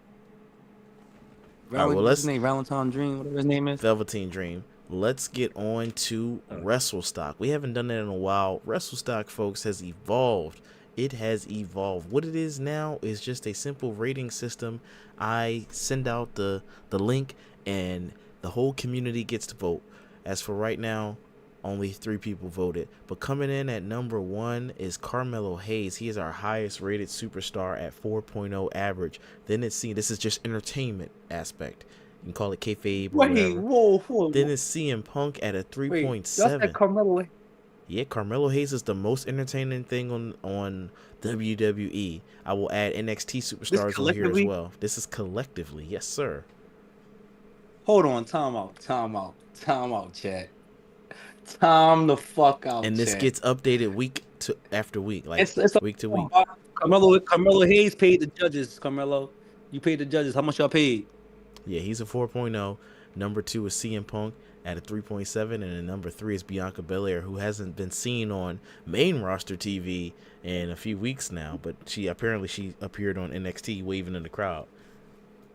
What's his name? Valentine Dream, whatever his name is. Velveteen Dream. Let's get on to WrestleStock. We haven't done that in a while. WrestleStock, folks, has evolved. It has evolved. What it is now is just a simple rating system. I send out the link, and the whole community gets to vote. As for right now, only 3 people voted. But coming in at number 1 is Carmelo Hayes. He is our highest rated superstar at 4.0 average. Then it's this is just entertainment aspect. You can call it kayfabe or whatever. Whoa. Then it's CM Punk at a 3.7. That's Carmelo. Yeah, Carmelo Hayes is the most entertaining thing on WWE. I will add NXT superstars on here as well. This is collectively. Yes, sir. Hold on. Time out, chat. Time the fuck out. And this chat. gets updated week after week, like it's week to week. Carmelo Hayes paid the judges. Carmelo, you paid the judges. How much y'all paid? Yeah, he's a 4.0. Number 2 is CM Punk at a 3.7, and then number 3 is Bianca Belair, who hasn't been seen on main roster TV in a few weeks now, but she appeared on NXT waving in the crowd,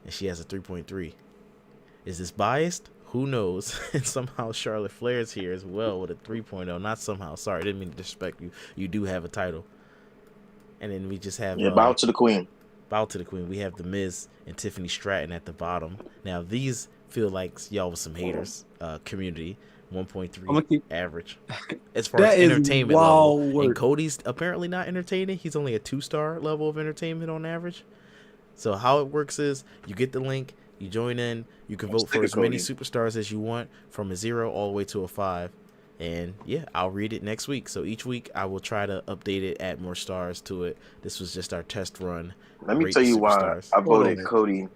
and she has a 3.3. Is this biased? Who knows? And somehow Charlotte Flair's here as well with a 3.0. Not somehow. Sorry, I didn't mean to disrespect you. You do have a title. And then we just have... bow to the queen. Bow to the queen. We have The Miz and Tiffany Stratton at the bottom. Now, these feel like y'all with some haters. Community. 1.3 average. As far as entertainment level. And Cody's apparently not entertaining. He's only a 2-star level of entertainment on average. So how it works is you get the link. You join in. You can vote for as many superstars as you want, from a 0 all the way to a 5. And yeah, I'll read it next week. So each week I will try to update it, add more stars to it. This was just our test run. Let me tell you why I voted Cody.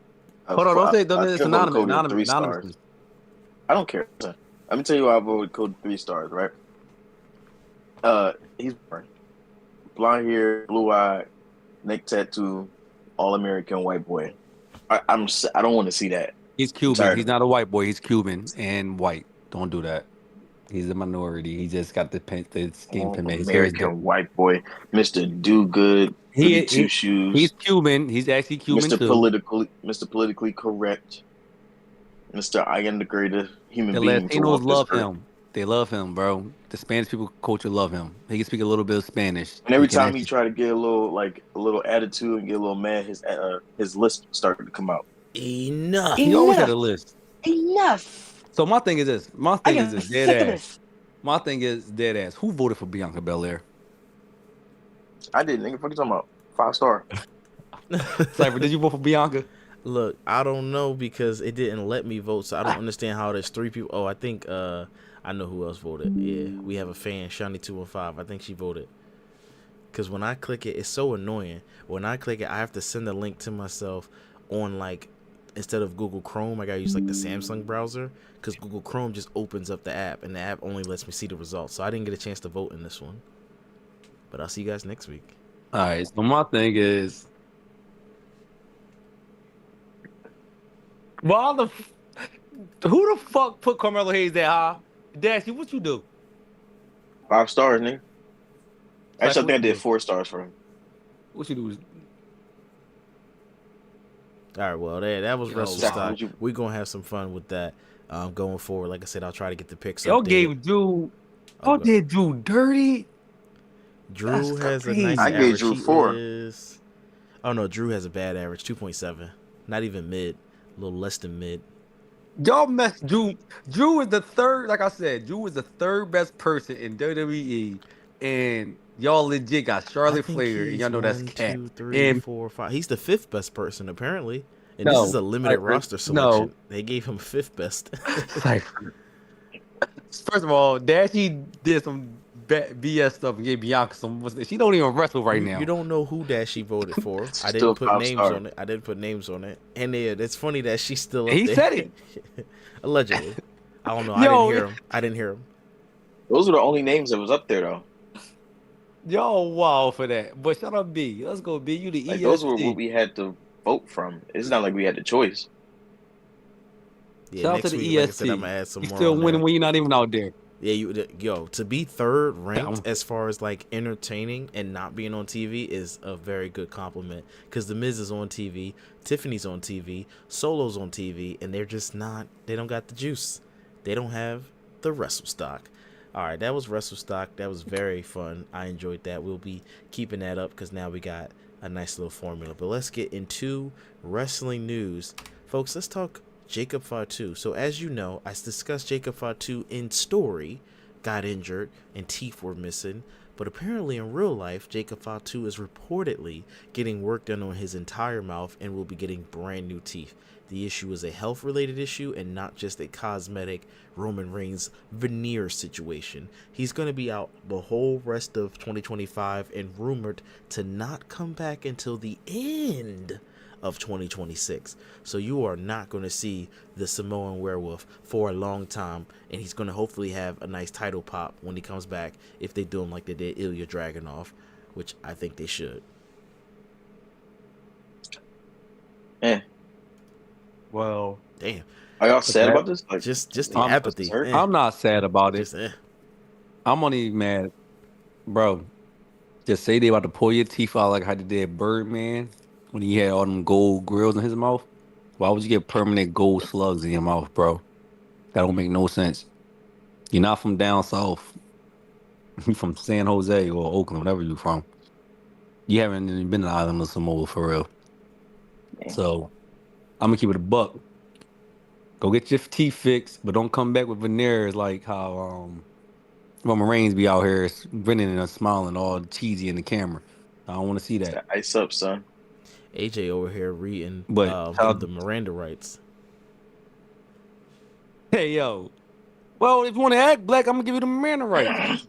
Hold on, don't say it's anonymous. I don't care. Let me tell you why I voted Cody 3 stars, right? He's blonde hair, blue eye, neck tattoo, all American white boy. I don't want to see that. He's Cuban. He's not a white boy. He's Cuban and white. Don't do that. He's a minority. He just got the skin pigment. His hair is white boy, Mr. Do Good. Two shoes. He's Cuban. He's actually Cuban Mr. Politically correct. Mr. I am the greatest human being. The Latinos love him. They love him, bro. The Spanish people culture love him. He can speak a little bit of Spanish. And every time he try to get a little attitude and get a little mad, his lisp started to come out. Enough. He always had a list. Enough. So my thing is this. Dead ass. My thing is dead ass. Who voted for Bianca Belair? I did, nigga. What are you talking about? 5-star. Cypher, did you vote for Bianca? Look, I don't know because it didn't let me vote, so I don't understand how there's 3 people. Oh, I think I know who else voted. Yeah, we have a fan, Shiny215. I think she voted. Because when I click it, it's so annoying. When I click it, I have to send a link to myself on, like, instead of Google Chrome, I gotta use, like, the Samsung browser. Because Google Chrome just opens up the app, and the app only lets me see the results. So I didn't get a chance to vote in this one. But I'll see you guys next week. All right, so my thing is, who the fuck put Carmelo Hayes that high? Dashy, what you do? 5 stars, nigga. Actually, I think I did 4 stars for him. What you do? All right, well, that was WrestleStock. We're going to have some fun with that going forward. Like I said, I'll try to get the picks Y'all updated. gave Drew... Y'all did Drew dirty? Drew has a nice average. I gave Drew 4. Oh, no, Drew has a bad average, 2.7. Not even mid. A little less than mid. Y'all messed Drew. Drew is the third, like I said, Drew is the third best person in WWE. And y'all legit got Charlotte Flair. And y'all know that's cat. 1, 2, 3, 4, 5. He's the 5th best person, apparently. And this is a limited roster selection. They gave him 5th best. First of all, Dashi did some BS stuff and gave Bianca some. She don't even wrestle right now. You don't know who Dashi voted for. I didn't put names on it. And it's funny that she's still up there. He said it. Allegedly. I don't know. I didn't hear him. Those were the only names that was up there, though. Y'all wow for that. But shut up, B. Let's go, B. You the EST. Those were what we had to vote from. It's not like we had the choice. Yeah, shout out to the week, EST. like I said, I'm gonna add some you more still winning when you're not even out there. Yeah, to be 3rd ranked as far as like entertaining and not being on TV is a very good compliment. Because the Miz is on TV, Tiffany's on TV, Solo's on TV, and they're just not. They don't got the juice. They don't have the WrestleStock. All right, that was WrestleStock. That was very fun. I enjoyed that. We'll be keeping that up because now we got a nice little formula. But let's get into wrestling news, folks. Let's talk Jacob Fatu. So as you know, I discussed Jacob Fatu in story, got injured, and teeth were missing. But apparently in real life, Jacob Fatu is reportedly getting work done on his entire mouth and will be getting brand new teeth. The issue is a health-related issue and not just a cosmetic Roman Reigns veneer situation. He's going to be out the whole rest of 2025 and rumored to not come back until the end of 2026. So you are not going to see the Samoan Werewolf for a long time, and he's going to hopefully have a nice title pop when he comes back if they do him like they did Ilya Dragunov, which I think they should. Well, damn. Are y'all sad about this? Like, just the apathy. I'm not sad about it. I'm only mad, bro. Just say they about to pull your teeth out like how they did Birdman when he had all them gold grills in his mouth. Why would you get permanent gold slugs in your mouth, bro? That don't make no sense. You're not from down south. You're from San Jose or Oakland, whatever you're from. You haven't even been to the island of Samoa for real. Yeah. So I'm gonna keep it a buck. Go get your teeth fixed, but don't come back with veneers like how Roman Reigns be out here grinning and smiling all cheesy in the camera. I don't want to see that. Ice up, son. AJ over here reading the Miranda rights. Hey, yo. Well, if you want to act black, I'm going to give you the Miranda rights.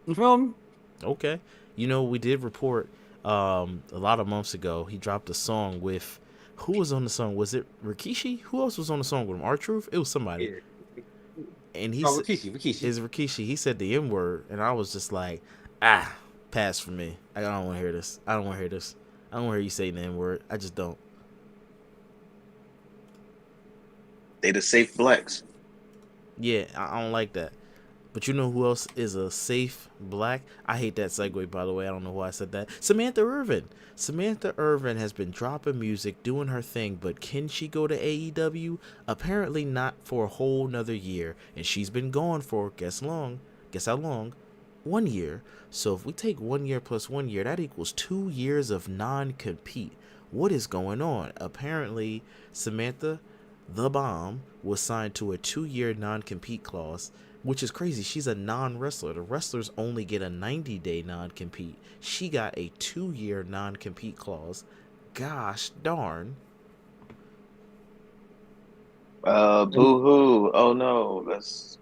You feel me? Okay. You know, we did report a lot of months ago, he dropped a song with... Who was on the song? Was it Rikishi? Who else was on the song with him? R-Truth? It was somebody. Yeah. And Rikishi. It's Rikishi. He said the N-word, and I was just like, pass for me. I don't want to hear this. I don't want to hear you say the N-word. I just don't. They the safe blacks. Yeah, I don't like that. But you know who else is a safe black? I hate that segue, by the way. I don't know why I said that. Samantha Irvin. Samantha Irvin has been dropping music, doing her thing, but can she go to AEW? Apparently not for a whole nother year. And she's been gone for, guess how long? 1 year. So if we take 1 year plus 1 year, that equals 2 years of non-compete. What is going on? Apparently, Samantha, the Bomb, was signed to a 2-year non-compete clause, which is crazy. She's a non-wrestler. The wrestlers only get a 90-day non-compete. She got a 2-year non-compete clause. Gosh darn. Boo hoo. Oh no, that's.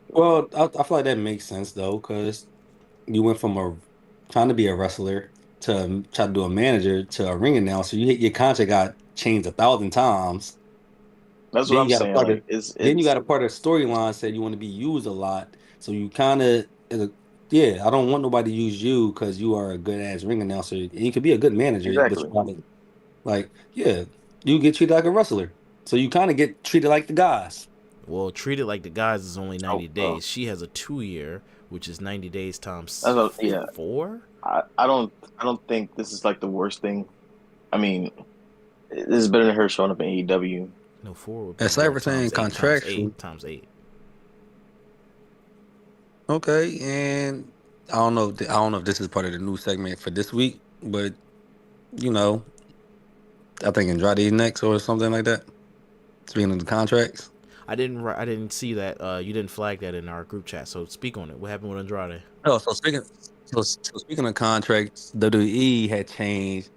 Well, I feel like that makes sense though, because you went from trying to be a wrestler to try to do a manager to a ring announcer. Your contract got changed 1,000 times. That's what Then I'm you got a saying. part Like of then you it's got a part of the storyline said you want to be used a lot. So you kind of yeah, I don't want nobody to use you because you are a good ass ring announcer. And you could be a good manager, but you exactly. gotta like yeah, you get treated like a wrestler. So you kind of get treated like the guys. Well, treated like the guys is only Oh, 90 days. She has a 2 year, which is 90 days times yeah. 4. I don't think this is like the worst thing. I mean, this is better than her showing up in AEW. No, 4 would be That's what? everything Times 8 times 8 contractual. times 8. Okay, and I don't know if this is part of the new segment for this week, but you know, I think Andrade next or something like that. Speaking of the contracts. I didn't see that. You didn't flag that in our group chat. So speak on it. What happened with Andrade? Oh, so speaking of contracts, WWE had changed.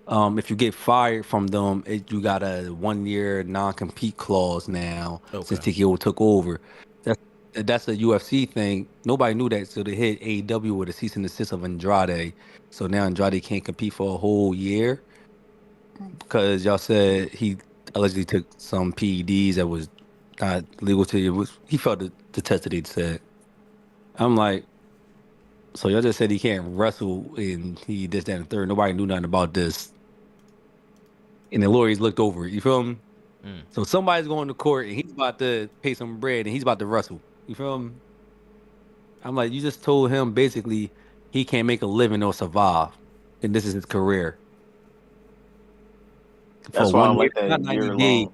If you get fired from them, you got a 1 year non-compete clause now since Okay. TKO took over. That's a UFC thing. Nobody knew that, so they hit AEW with a cease and desist of Andrade. So now Andrade can't compete for a whole year because y'all said he allegedly took some PEDs that was not legal to you. He felt the test that he'd said. I'm like, so y'all just said he can't wrestle and he this, that, and the third. Nobody knew nothing about this. And the lawyers looked over it. You feel me? Mm. So somebody's going to court and he's about to pay some bread and he's about to wrestle. You feel me? I'm like, you just told him basically he can't make a living or survive. And this is his career. For That's why I one don't year, like not 90 days.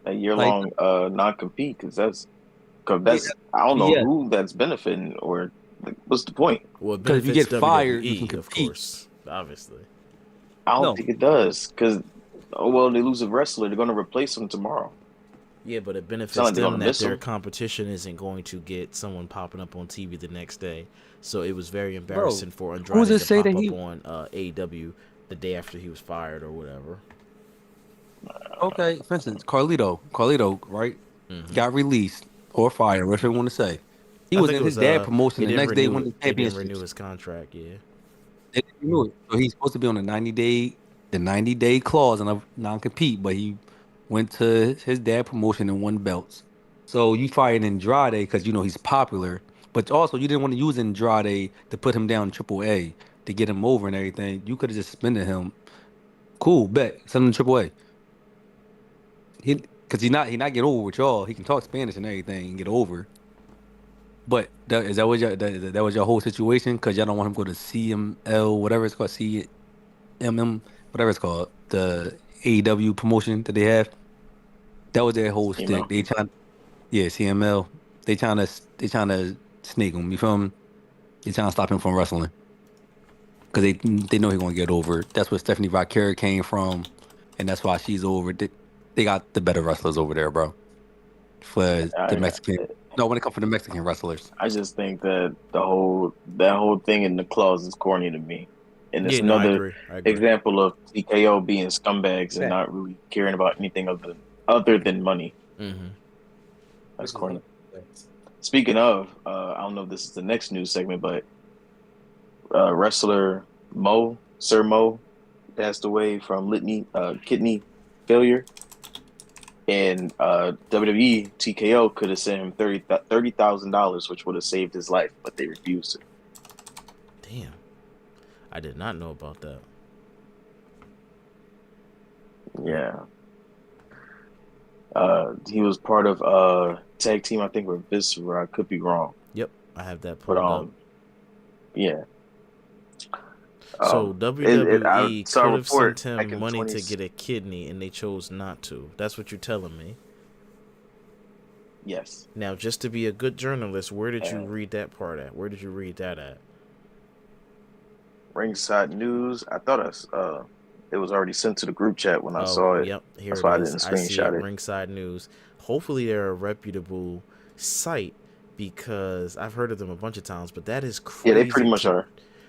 that year Like, long non compete because yeah, I don't know yeah. who that's benefiting or like, what's the point? Well, it Because if you benefits get fired, you can WWE, of compete. course. Obviously. I don't No, think it does because they lose a wrestler, they're going to replace him tomorrow. Yeah, but it It's not benefits like they're going them to that miss their him. competition isn't going to get someone popping up on TV the next day. So it was very bro. embarrassing for Who's Andrade to to say that pop up he on AEW the day after he was fired or whatever. okay, for instance, Carlito, right? Hmm. Got released or fired, whatever you want to say. He I was think it in his was dad promotion they the didn't next day renew when it. the They didn't renew championships. his contract. Yeah. They didn't renew it. So he's supposed to be on the 90-day clause and a non-compete, but he went to his dad promotion and won belts. So you fired Andrade because you know he's popular, but also you didn't want to use Andrade to put him down Triple A to get him over and everything. You could have just suspended him. Cool, bet send him to Triple A. Because he not get over with y'all. He can talk Spanish and everything and get over. But is that what that was your whole situation? Because y'all don't want him to go to CML, whatever it's called, CMM, whatever it's called, the AEW promotion that they have. That was their whole You stick. know, They trying, yeah, CML. They trying to sneak him. You feel me? They trying to stop him from wrestling because they know he's gonna get over. That's where Stephanie Vaquera came from, and that's why she's over. They got the better wrestlers over there, bro. For the I Mexican, no, when it comes for the Mexican wrestlers. I just think that that whole thing in the clause is corny to me, and it's Yeah. No, I another agree. I agree. example of TKO being scumbags and Yeah. not really caring about anything other than money. Hmm. That's corny. Speaking of, I don't know if this is the next news segment, but wrestler Sir Mo, passed away from kidney failure. And WWE TKO could have sent him $30,000, which would have saved his life, but they refused it. Damn. I did not know about that. Yeah. He was part of tag team, I think, with Viscera. I could be wrong, Yep. I have that but pulled up. yeah. So I WWE saw a could have report sent back him in money 20. to get a kidney, and they chose not to. That's what you're telling me. Yes. Now, just to be a good journalist, where did you And read that part at? Where did you read that at? Ringside News. I thought it was already sent to the group chat when I Oh, saw it. yep, here That's it why I is. didn't I see it, screenshot it. Ringside News. Hopefully, they're a reputable site because I've heard of them a bunch of times, but that is Yeah, they pretty crazy much to are.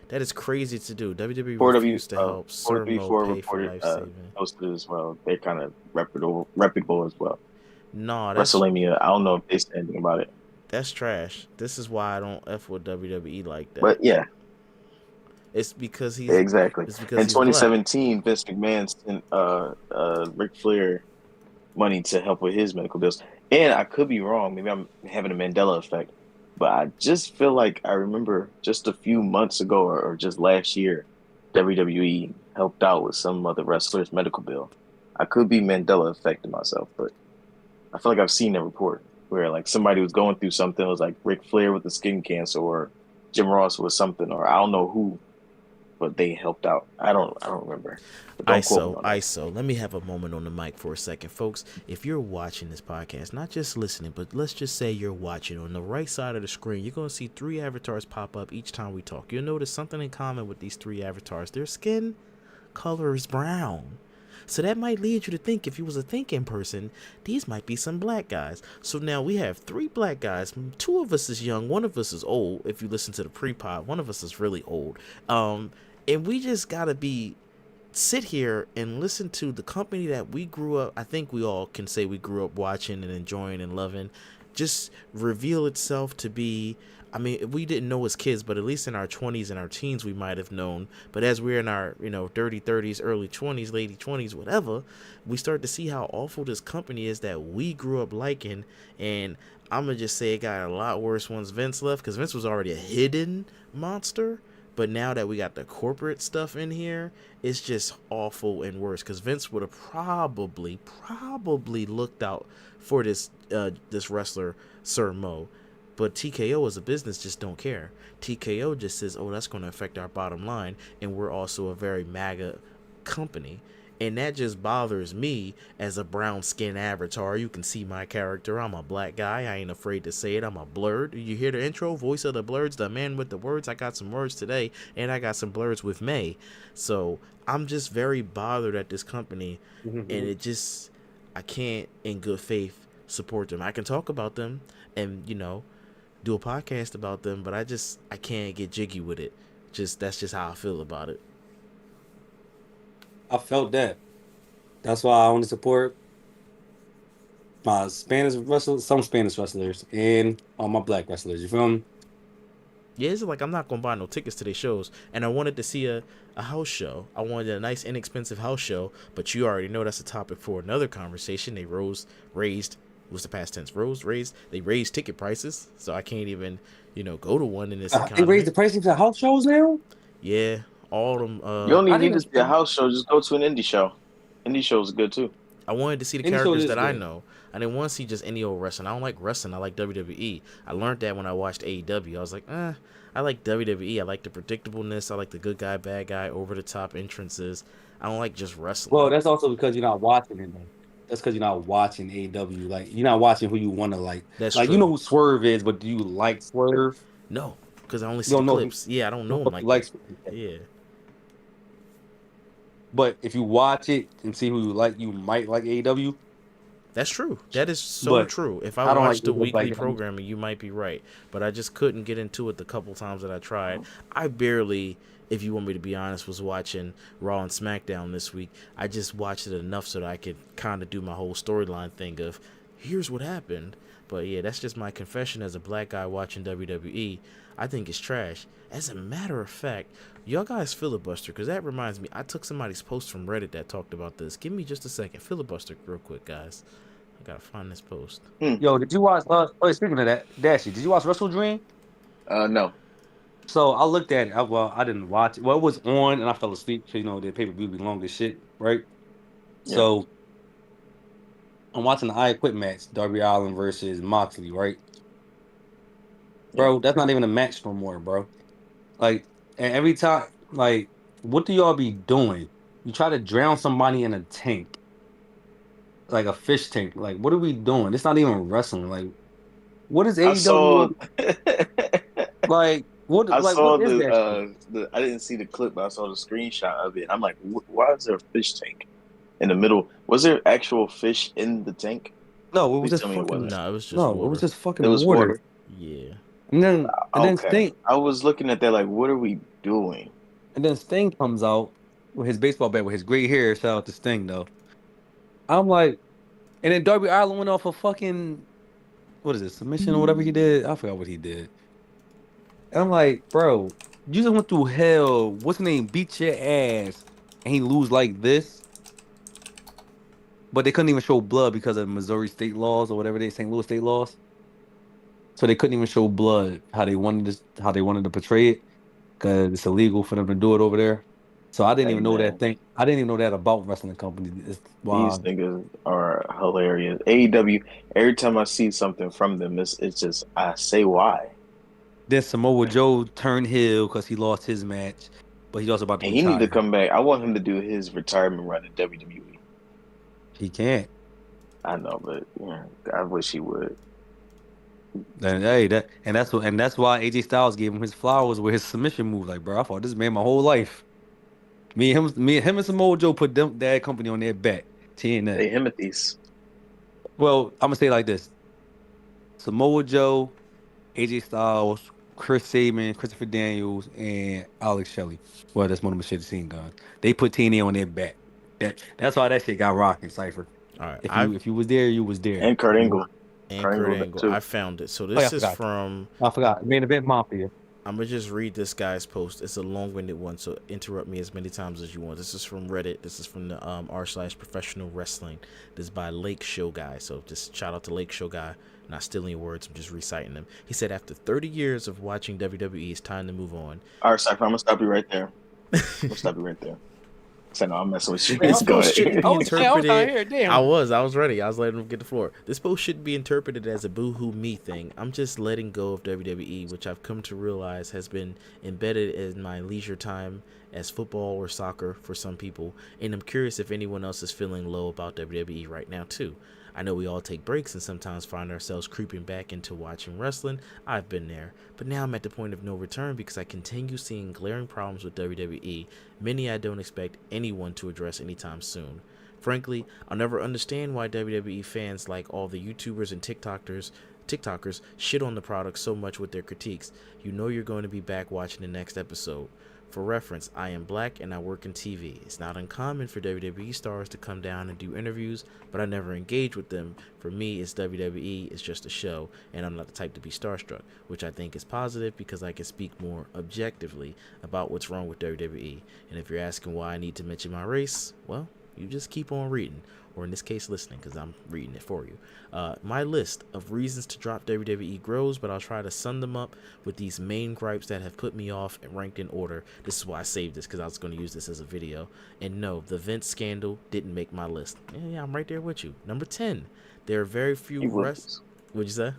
that is crazy to do. WWE 4W refused to help Sir Mo 4W4 pay for reported life saving. posted as well. They're kind of reputable as well. No, WrestleMania. I don't know if they said anything about it. That's trash. This is why I don't f with WWE like that. But yeah, it's because he's exactly. It's because In he's black. 2017, Vince McMahon sent Ric Flair money to help with his medical bills. And I could be wrong. Maybe I'm having a Mandela effect. But I just feel like I remember just a few months ago or just last year, WWE helped out with some other wrestler's medical bill. I could be Mandela affecting myself, but I feel like I've seen a report where like somebody was going through something. It was like Ric Flair with the skin cancer or Jim Ross with something, or I don't know who, but they helped out. I don't remember. But don't quote me on that. ISO. Let me have a moment on the mic for a second, folks. If you're watching this podcast, not just listening, but let's just say you're watching, on the right side of the screen, you're going to see 3 avatars pop up each time we talk. You'll notice something in common with these 3 avatars. Their skin color is brown. So that might lead you to think, if you was a thinking person, these might be some black guys. So now we have 3 black guys. 2 of us is young, 1 of us is old. If you listen to the pre-pod, 1 of us is really old. And we just gotta sit here and listen to the company that we grew up, I think we all can say we grew up watching and enjoying and loving, just reveal itself to be, I mean, we didn't know as kids, but at least in our 20s and our teens we might have known. But as we're in our, dirty 30s, early 20s, late 20s, whatever, we start to see how awful this company is that we grew up liking. And I'm going to just say it got a lot worse once Vince left, because Vince was already a hidden monster. But now that we got the corporate stuff in here, it's just awful and worse. Because Vince would have probably looked out for this wrestler, Sir Mo. But TKO as a business just don't care. TKO just says, oh, that's going to affect our bottom line. And we're also a very MAGA company. And that just bothers me as a brown skin avatar. You can see my character. I'm a black guy. I ain't afraid to say it. I'm a blerd. You hear the intro? Voice of the Blerds, the man with the words. I got some words today, and I got some Blerds with May. So I'm just very bothered at this company. And it just, I can't in good faith support them. I can talk about them and, do a podcast about them, but I can't get jiggy with it. That's just how I feel about it. I felt that. That's why I want to support my Spanish wrestlers, some Spanish wrestlers, and all my black wrestlers. You feel me? Yeah, it's like I'm not gonna buy no tickets to their shows, and I wanted to see a house show. I wanted a nice, inexpensive house show, but you already know that's a topic for another conversation. They raised. What's the past tense? They raised ticket prices, so I can't even, go to one in this economy. They raised the prices for house shows now? Yeah, all of them. You don't even need to see a house show. Just go to an indie show. Indie shows are good too. I wanted to see the characters that I know. I didn't want to see just any old wrestling. I don't like wrestling. I like WWE. I learned that when I watched AEW. I was like, I like WWE. I like the predictableness. I like the good guy, bad guy, over the top entrances. I don't like just wrestling. Well, that's also because you're not watching it. That's because you're not watching AEW. Like, you're not watching who you want to like. That's like true. You know who Swerve is, but do you like Swerve? No, because I only see the clips. Yeah, I don't know him like that. Yeah. But if you watch it and see who you like, you might like AEW. That's true. That is so true. If I watched the weekly programming, you might be right. But I just couldn't get into it the couple times that I tried. I barely, if you want me to be honest, was watching Raw and SmackDown this week. I just watched it enough so that I could kind of do my whole storyline thing of, here's what happened. But yeah, that's just my confession as a black guy watching WWE. I think it's trash. As a matter of fact, y'all guys filibuster, because that reminds me, I took somebody's post from Reddit that talked about this. Give me just a second. Filibuster real quick, guys. I gotta find this post. Yo, did you watch, speaking of that, Dashi, did you watch Wrestle Dream? No. So I looked at it. I didn't watch it. Well, it was on, and I fell asleep. So, the pay-per-view be long as shit, right? Yeah. So I'm watching the I Quit match, Darby Allin versus Moxley, right? Bro, that's not even a match no more, bro. Like, and every time, like, what do y'all be doing? You try to drown somebody in a tank, like a fish tank. Like, what are we doing? It's not even wrestling. Like, what is AEW? Like, what? I like, saw what is that I didn't see the clip, but I saw the screenshot of it. I'm like, why is there a fish tank in the middle? Was there actual fish in the tank? No, it was just fucking. No, it was just water. It was just fucking water. Yeah. And then Sting. I was looking at that like, what are we doing? And then Sting comes out with his baseball bat with his gray hair. Shout out to Sting though. I'm like, And then Darby Allin went off a fucking, what is it, submission or whatever he did. I forgot what he did. And I'm like, bro, you just went through hell. What's his name? Beat your ass, and he lose like this. But they couldn't even show blood because of Missouri state laws or whatever St. Louis state laws. So they couldn't even show blood how they wanted to portray it because it's illegal for them to do it over there. So I didn't even know that thing. I didn't even know that about wrestling companies. These niggas are hilarious. AEW. Every time I see something from them, it's just I say why. Then Samoa Joe turned heel because he lost his match, but he's also about to. And he need to come back. I want him to do his retirement run in WWE. He can't. I know, but yeah, I wish he would. And hey, that's why AJ Styles gave him his flowers with his submission move. Like, bro, I fought this man my whole life. Me and him and Samoa Joe put that company on their back. TNA. Hey, Himothy's. Well, I'm gonna say it like this: Samoa Joe, AJ Styles, Chris Sabin, Christopher Daniels, and Alex Shelley. Well, that's one of my shit scene guns. They put TNA on their back. That's why that shit got rocking, Cypher. All right. If you was there, you was there. And Kurt Angle. And Kurt Angle. I found it. So this is from. I forgot. Main Event Mafia. I'm going to just read this guy's post. It's a long-winded one, so interrupt me as many times as you want. This is from Reddit. This is from the r/professional wrestling. This is by Lake Show Guy. So just shout out to Lake Show Guy. Not stealing your words. I'm just reciting them. He said, after 30 years of watching WWE, it's time to move on. All right, Cypher, I'm going to stop you right there. So no, I'm messing with you. This post shouldn't be interpreted. I was ready. I was letting him get the floor. This post shouldn't be interpreted as a boo-hoo me thing. I'm just letting go of WWE, which I've come to realize has been embedded in my leisure time as football or soccer for some people. And I'm curious if anyone else is feeling low about WWE right now too. I know we all take breaks and sometimes find ourselves creeping back into watching wrestling. I've been there. But now I'm at the point of no return because I continue seeing glaring problems with WWE, many I don't expect anyone to address anytime soon. Frankly, I'll never understand why WWE fans like all the YouTubers and TikTokers shit on the product so much with their critiques. You know you're going to be back watching the next episode. For reference, I am black and I work in TV. It's not uncommon for WWE stars to come down and do interviews, but I never engage with them. For me, it's WWE, it's just a show, and I'm not the type to be starstruck, which I think is positive because I can speak more objectively about what's wrong with WWE. And if you're asking why I need to mention my race, well, you just keep on reading, or in this case listening, because I'm reading it for you. My list of reasons to drop WWE grows, but I'll try to sum them up with these main gripes that have put me off and ranked in order. This is why I saved this, because I was going to use this as a video. And no, the Vince scandal didn't make my list. Yeah, I'm right there with you. Number 10, there are very few wrestlers. What'd you say?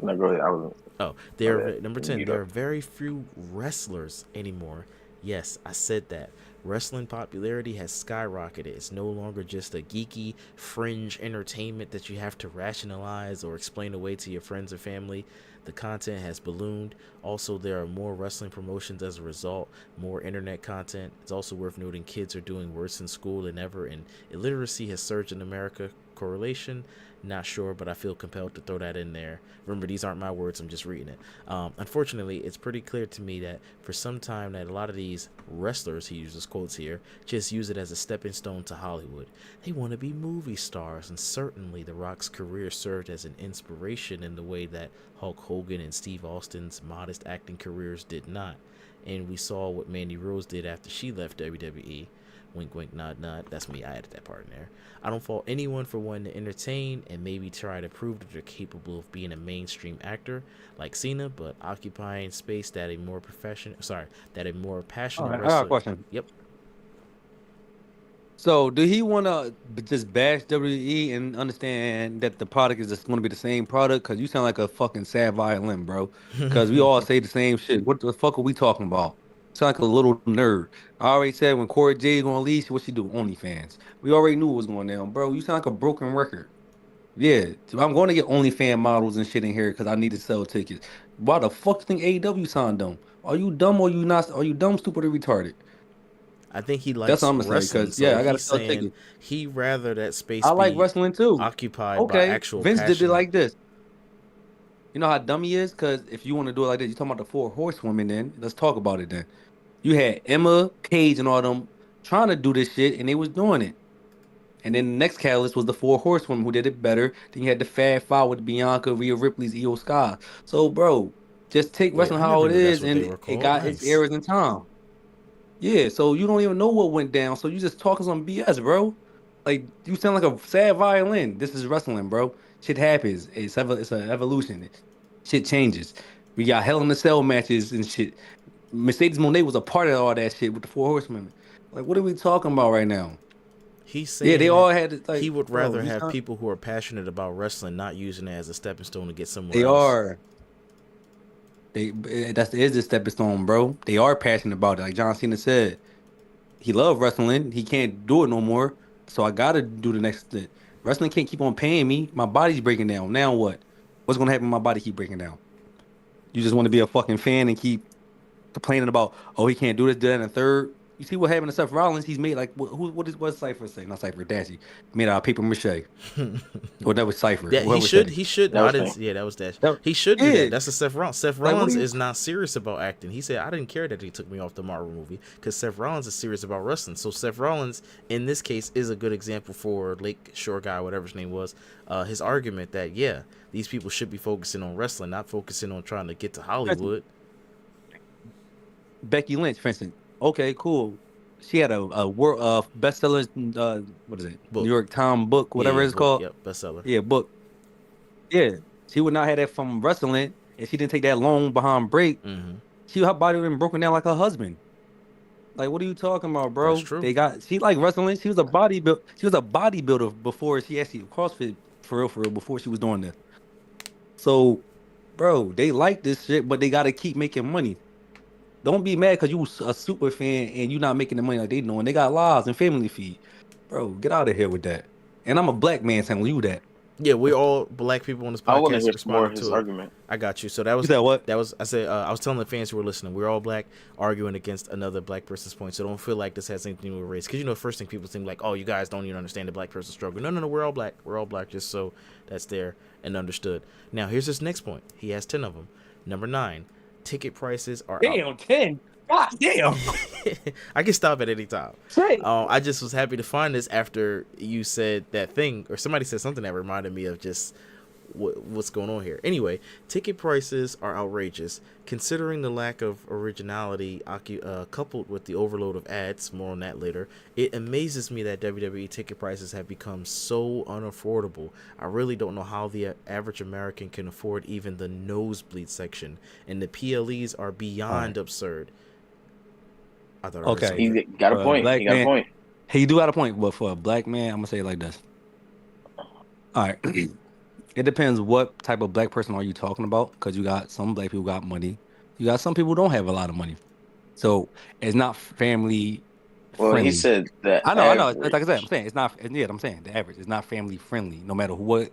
No, go ahead. Number 10, there are very few wrestlers anymore. Yes, I said that. Wrestling popularity has skyrocketed. It's no longer just a geeky, fringe entertainment that you have to rationalize or explain away to your friends or family. The content has ballooned. Also, there are more wrestling promotions as a result, more internet content. It's also worth noting kids are doing worse in school than ever, and illiteracy has surged in America. Correlation? Not sure, but I feel compelled to throw that in there. Remember, these aren't my words, I'm just reading it. Unfortunately, it's pretty clear to me that for some time that a lot of these wrestlers, he uses quotes here, just use it as a stepping stone to Hollywood. They want to be movie stars, and certainly The Rock's career served as an inspiration in the way that Hulk Hogan and Steve Austin's modest acting careers did not. And we saw what Mandy Rose did after she left WWE. Wink, wink, nod, nod. That's me. I added that part in there. I don't fault anyone for wanting to entertain and maybe try to prove that they're capable of being a mainstream actor like Cena, but occupying space that a more passionate wrestler. I got a question. Yep. So, do he want to just bash WWE and understand that the product is just going to be the same product? Because you sound like a fucking sad violin, bro. Because we all say the same shit. What the fuck are we talking about? Sound like a little nerd. I already said when Corey J gonna leave, what she do? OnlyFans. We already knew what was going down, bro. You sound like a broken record. Yeah, I'm going to get OnlyFans models and shit in here because I need to sell tickets. Why the fuck you think AEW signed them? Are you dumb or you not? Are you dumb, stupid, or retarded? I think he likes That's what I'm gonna say, because I gotta sell tickets. He rather that space. I like wrestling too. Occupied by actual. Vince did it like this. You know how dumb he is? Because if you want to do it like this, you're talking about the 4 horsewomen. Then let's talk about it. Then you had Emma, Paige, and all them trying to do this shit, and they was doing it. And then the next catalyst was the Four Horsewomen who did it better. Then you had the Fad Five with Bianca, Rhea Ripley's, Io Sky. So, bro, just take Wait, wrestling I how never it knew that's is, what they and were it called. got its Nice. errors in time. Yeah, so you don't even know what went down. So you just talking some BS, bro. Like you sound like a sad violin. This is wrestling, bro. Shit happens. It's an evolution. Shit changes. We got Hell in the Cell matches and shit. Mercedes Moné was a part of all that shit with the Four Horsemen. Like, what are we talking about right now? He's Yeah, they saying all that had like, he would bro. rather have people who are passionate about wrestling not using it as a stepping stone to get somewhere They else. are. That's is the stepping stone, bro. They are passionate about it. Like John Cena said, he loved wrestling. He can't do it no more. So I gotta do the next thing. Wrestling can't keep on paying me. My body's breaking down. Now what? What's gonna happen when my body keep breaking down? You just want to be a fucking fan and keep complaining about, oh, he can't do this, do that, and a third. You see what happened to Seth Rollins? He's made like what Cypher say? Not Cypher, Dashi. Made out of paper mache. Or that was Cypher. Yeah, he should. He should. No, I didn't. me. Yeah, that was Dash. He should do that. That's the Seth Rollins. Seth Like, Rollins is not serious about acting. He said, "I didn't care that he took me off the Marvel movie because Seth Rollins is serious about wrestling." So Seth Rollins, in this case, is a good example for Lake Shore guy, whatever his name was. His argument that these people should be focusing on wrestling, not focusing on trying to get to Hollywood. Becky Lynch, for instance. Okay, cool. She had a world bestseller. What is it? Book. New York Times book, whatever it's book. called. Yep, bestseller. Yeah, book. Yeah, she would not have that from wrestling, and she didn't take that long behind break. Mm-hmm. Her body would been broken down like her husband. Like, what are you talking about, bro? That's true. She like wrestling. She was a bodybuilder before she actually CrossFit for real before she was doing this. So, bro, they like this shit, but they gotta keep making money. Don't be mad because you a super fan and you not making the money like they doing. They got lives and family feed. Bro, get out of here with that. And I'm a black man telling you that. Yeah, we're all black people on this podcast. I want to hear more of his argument. I got you. So that was what? That was I said. I was telling the fans who were listening, we're all black arguing against another black person's point. So don't feel like this has anything to do with race, because first thing people think like, oh, you guys don't even understand the black person's struggle. No, we're all black. We're all black. Just so that's there and understood. Now here's his next point. He has 10 of them. Number 9, ticket prices are damn 10. God damn. I can stop at any time. I just was happy to find this after you said that thing, or somebody said something that reminded me of just what's going on here. Anyway, ticket prices are outrageous considering the lack of originality coupled with the overload of ads. More on that later. It amazes me that WWE ticket prices have become so unaffordable. I really don't know how the average American can afford even the nosebleed section, and the PLEs are beyond absurd. Okay, he got a point. He got a point. He do got a point, but for a black man, I'm gonna say it like this. All right, it depends what type of black person are you talking about, because you got some black people got money, you got some people who don't have a lot of money, so it's not family. Well, friendly. He said that. I know. Like I said, I'm saying it's not. Yeah, I'm saying the average is not family friendly, no matter what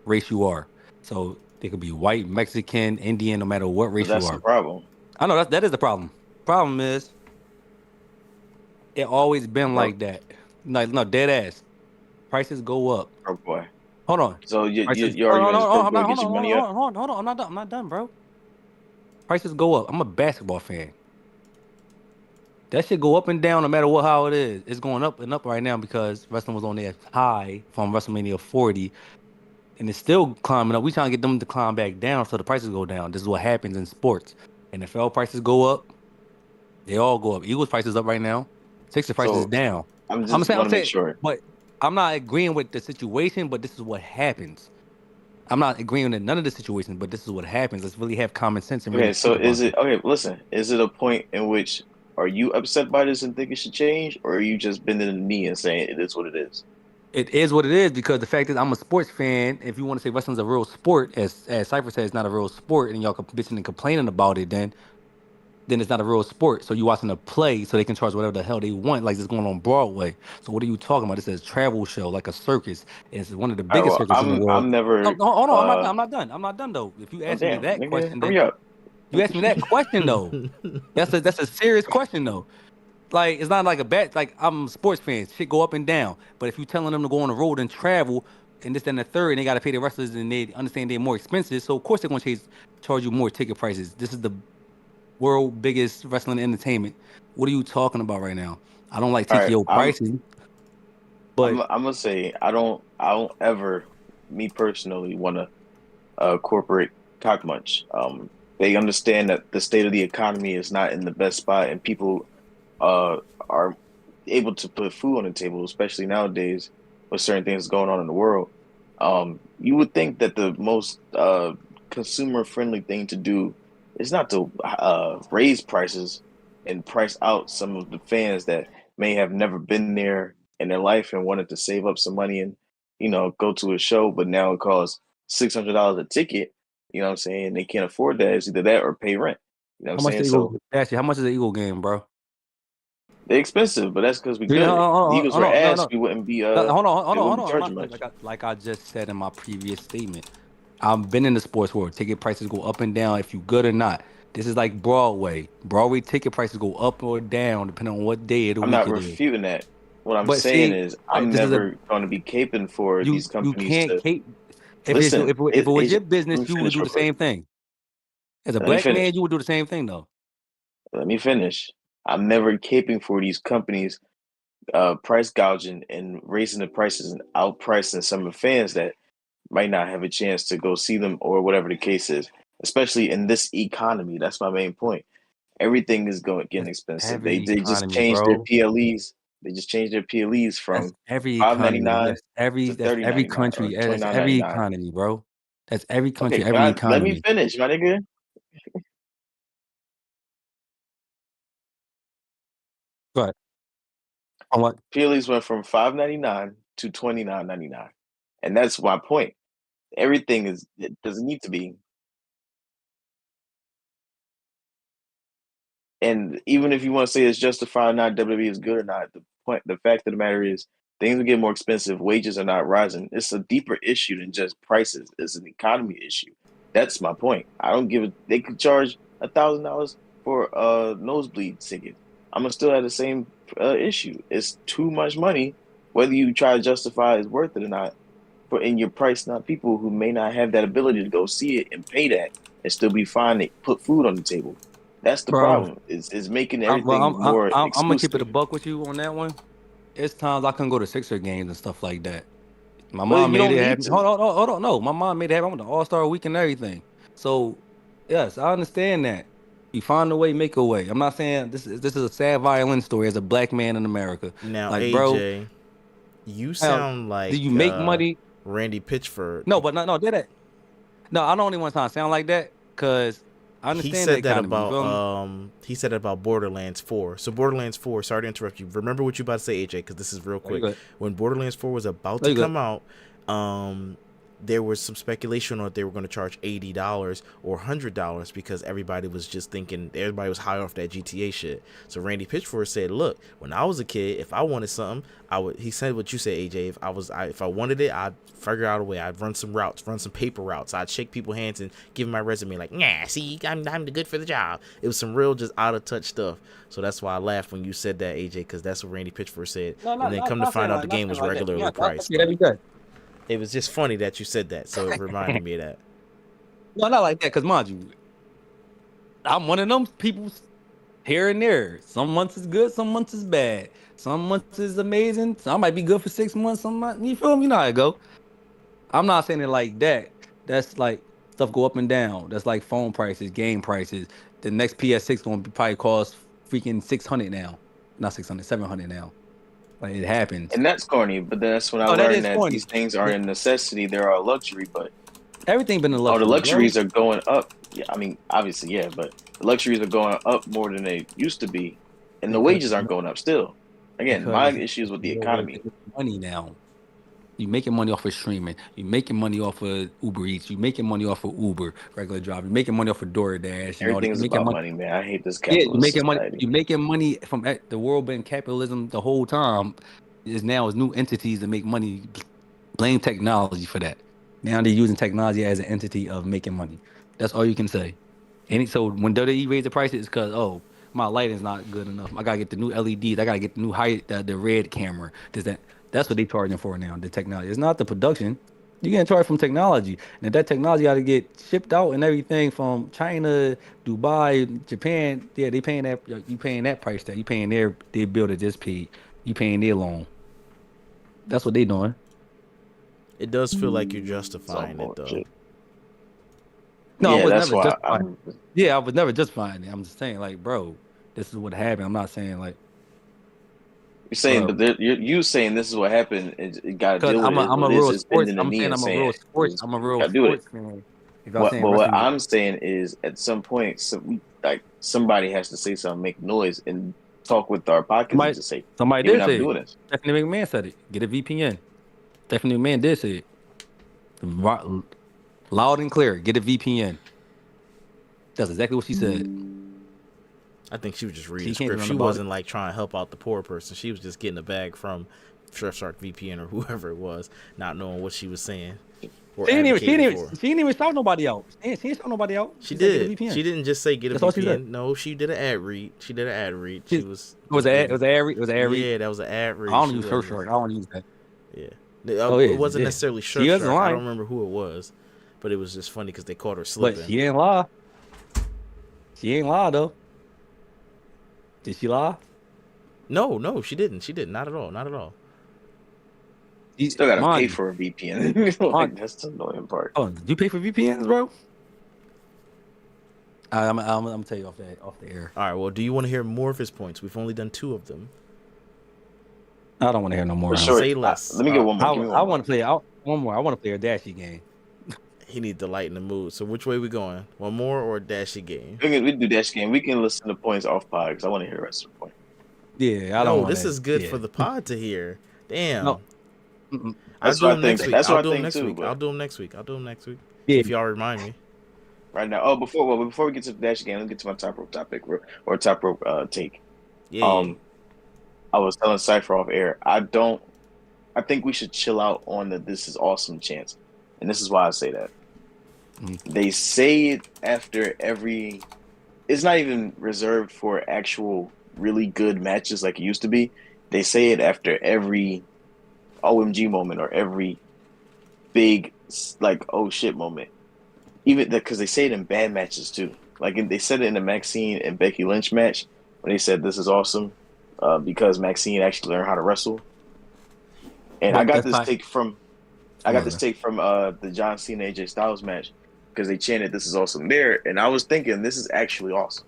race you are. So they could be white, Mexican, Indian, no matter what race you are. That's the problem. I know that is the problem. Problem is, it always been like that. Like, no, dead ass. Prices go up. Oh boy. Hold on. So your argument is broke to get your money up. Hold on. I'm not done, bro. Prices go up. I'm a basketball fan. That shit go up and down no matter how it is. It's going up and up right now because wrestling was on their high from WrestleMania 40. And it's still climbing up. We trying to get them to climb back down so the prices go down. This is what happens in sports. NFL prices go up. They all go up. Eagles prices up right now. Sixers prices is down. I'm saying, sure. But I'm not agreeing with the situation, but this is what happens. I'm not agreeing with none of the situations, but this is what happens. Let's really have common sense. And okay, so is it okay? Listen, is it a point in which are you upset by this and think it should change, or are you just bending the knee and saying it is what it is? It is what it is, because the fact is I'm a sports fan. If you want to say wrestling's a real sport, as Cypher says, it's not a real sport, and y'all bitching and complaining about it, then it's not a real sport. So you watching a play so they can charge whatever the hell they want, like it's going on Broadway. So what are you talking about? This is a travel show, like a circus. It's one of the biggest circuses in the world. I'm never. Hold on, I'm not done. I'm not done though. If you ask me that question, then, you ask me that question though. That's a serious question though. Like, it's not like a bet. Like, I'm a sports fan. Shit go up and down. But if you're telling them to go on the road and travel and this, and the third, and they got to pay the wrestlers and they understand they're more expensive, so of course they're going to charge you more ticket prices. This is the world biggest wrestling entertainment. What are you talking about right now? I don't like TKO pricing. But I'm gonna say I don't ever, me personally, want to corporate cock munch. They understand that the state of the economy is not in the best spot, and people uh are able to put food on the table, especially nowadays with certain things going on in the world. You would think that the most consumer friendly thing to do is not to raise prices and price out some of the fans that may have never been there in their life and wanted to save up some money and go to a show, but now it costs $600 a ticket. You know what I'm saying? They can't afford that. It's either that or pay rent. You know what how I'm much saying? the Eagles? Actually, how much is the Eagle game, bro? They're expensive, but that's because we Yeah, good. If the hold Eagles on, were no, ass, no. we wouldn't be Hold on, they hold wouldn't be on. charging much. Like I just said in my previous statement, I've been in the sports world. Ticket prices go up and down if you good or not. This is like Broadway. Broadway ticket prices go up or down depending on what day of the I'm week not it is. refuting that. What I'm But saying see, is right, I'm this is a never going to be caping for these you companies can't to cape. listen. If it was AJ, your let me business, you would finish do real the quick. same thing. As a Let me black finish. man, you would do the same thing though. Let me finish. I'm never caping for these companies price gouging and raising the prices and outpricing some of the fans that might not have a chance to go see them or whatever the case is, especially in this economy. That's my main point. Everything is getting That's expensive. They every they just economy, changed their bro. PLEs. They just changed their PLEs That's from every economy. 5.99 That's to every 30.99 or country. That's every 29.99. economy, bro. That's every Okay, country, every God, let me economy. finish, my nigga. But on what? PLEs went from 5.99 to 29.99, and that's my point. Everything it doesn't need to be. And even if you want to say it's justified or not, WWE is good or not, the fact of the matter is, things will get more expensive. Wages are not rising. It's a deeper issue than just prices. It's an economy issue. That's my point. I don't give it. They could charge $1,000 for a nosebleed ticket. I'm gonna still have the same issue. It's too much money, whether you try to justify it's worth it or not. For in your price, not people who may not have that ability to go see it and pay that and still be fine to put food on the table. That's the Bro, problem. Is making well, everything more I'm gonna keep it a exclusive. buck with you on that one. It's times I couldn't go to Sixer games and stuff like that. My But mom you made don't it need happen. to. Hold on. No, my mom made it happen. I went to All Star Week and everything. So, yes, I understand that. You find a way, make a way. I'm not saying this is a sad violin story as a black man in America. Now, Like, bro, AJ, you how sound do you like make money? Randy Pitchford. No, but no, did that. No, I don't even want to sound like that because I He understand the said that economy. You about feel me? Borderlands 4. So Borderlands 4, sorry to interrupt you. Remember what you about to say, AJ, because this is real Are you quick. good? When Borderlands 4 was about Are to you good? come out, there was some speculation on if they were going to charge $80 or $100 because everybody was just thinking everybody was high off that GTA shit. So Randy Pitchford said, "Look, when I was a kid, if I wanted something, I would." He said what you said, AJ. If I wanted it, I'd figure out a way. I'd run some routes, run some paper routes. I'd shake people's hands and give them my resume, like, "Nah, see, I'm good for the job." It was some real just out of touch stuff. So that's why I laughed when you said that, AJ, because that's what Randy Pitchford said. No, And then come to find out the not game saying was like that. Yeah, regularly I priced. see it every day. It was just funny that you said that, so it reminded me of that. No, not like that. Because mind you, I'm one of them people here and there. Some months is good, some months is bad. Some months is amazing. Some might be good for 6 months. Some months, you feel me? You know how it go. I'm not saying it like that. That's like stuff go up and down. That's like phone prices, game prices. The next PS6 gonna probably cost freaking 600 now. Not 600, 700 now. Like it happens. And that's corny, but that's when I Oh, that learned is that corny. these things are a necessity. They're a luxury, but Everything been a the luxury, bro. luxuries are going up. Yeah, I mean, obviously, yeah, but the luxuries are going up more than they used to be, and the Because wages aren't going up still. Again, my because issue is it's with the more way to economy. make money now. You making money off of streaming. You making money off of Uber Eats. You making money off of Uber, regular drive. You making money off of DoorDash. You know, you Everything's making about money. money, man. I hate this Yeah, you capitalist making money. society. You making money from the world been capitalism the whole time. Is now is new entities that make money. Blame technology for that. Now they're using technology as an entity of making money. That's all you can say. And so when WWE raise the prices, it's because my lighting's not good enough. I gotta get the new LEDs. I gotta get the new height, the red camera. Does that? That's what they charging for now. The technology. It's not the production. You're getting charged from technology, and that technology got to get shipped out and everything from China, Dubai, Japan. Yeah, they paying that. You paying that price tag. You paying their bill that just paid. You paying their loan. That's what they doing. It does feel like you're justifying it, though. No, I was never justifying. Yeah, I was never justifying it. I'm just saying, like, bro, this is what happened. I'm not saying like you're saying, but you saying this is what happened. It got to deal with it. I'm a real sports. I'm saying I'm a real sports. I'm a real sports fan. But what I'm saying is, at some point, somebody has to say something, make noise, and talk with our podcast and just say, somebody did say it. Stephanie McMahon said it. Get a VPN. Stephanie McMahon did say it. Loud and clear. Get a VPN. That's exactly what she said. I think she was just reading script. She wasn't like trying to help out the poor person. She was just getting a bag from Surfshark VPN or whoever it was, not knowing what she was saying. She didn't even shout nobody out. She didn't shout nobody out. She did. She didn't just say get a VPN. No, she did an ad read. It was an ad read. Yeah, that was an ad read. I don't use Surfshark. I don't use that. Yeah. It wasn't necessarily Surfshark. I don't remember who it was, but it was just funny because they caught her slipping. But she ain't lie. She ain't lie though. Did she lie? No, she didn't. She didn't. Not at all. You still gotta pay for a VPN. That's the annoying part. Oh, did you pay for VPNs, bro? I'm gonna tell you off the air. All right. Well, do you want to hear more of his points? We've only done 2 of them. I don't want to hear no more. Sure. Say less. Let me get one more. I want to play one more. I want to play a Dashi game. He needs to lighten the mood. So which way we going? One more or a Dashi game? We do Dashi game. We can listen to points off pod because I want to hear the rest of the point. Yeah, I don't. No, this is good for the pod to hear. Damn. No. I'll do them next week. I'll do them next week. Yeah. If y'all remind me. Right now. Oh, before we get to the Dashi game, let's get to my top rope topic or top rope take. Yeah. I was telling Cypher off air. I think we should chill out on the "This is awesome" chance, and this is why I say that. They say it after every. It's not even reserved for actual really good matches like it used to be. They say it after every OMG moment or every big like oh shit moment. Even because they say it in bad matches too. Like they said it in the Maxine and Becky Lynch match when they said this is awesome because Maxine actually learned how to wrestle. And I got this take from the John Cena AJ Styles match because they chanted this is awesome there, and I was thinking this is actually awesome.